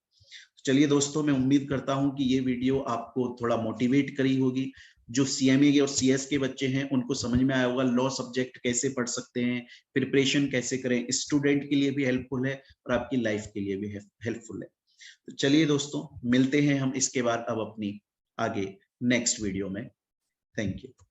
S1: चलिए दोस्तों, मैं उम्मीद करता हूं कि ये वीडियो आपको थोड़ा मोटिवेट करी होगी। जो सीएमए और सीएस के बच्चे हैं उनको समझ में आया होगा लॉ सब्जेक्ट कैसे पढ़ सकते हैं, प्रिपरेशन कैसे करें। स्टूडेंट के लिए भी हेल्पफुल है और आपकी लाइफ के लिए भी हेल्पफुल है। तो चलिए दोस्तों, मिलते हैं हम इसके बाद अब अपनी आगे नेक्स्ट वीडियो में। Thank you.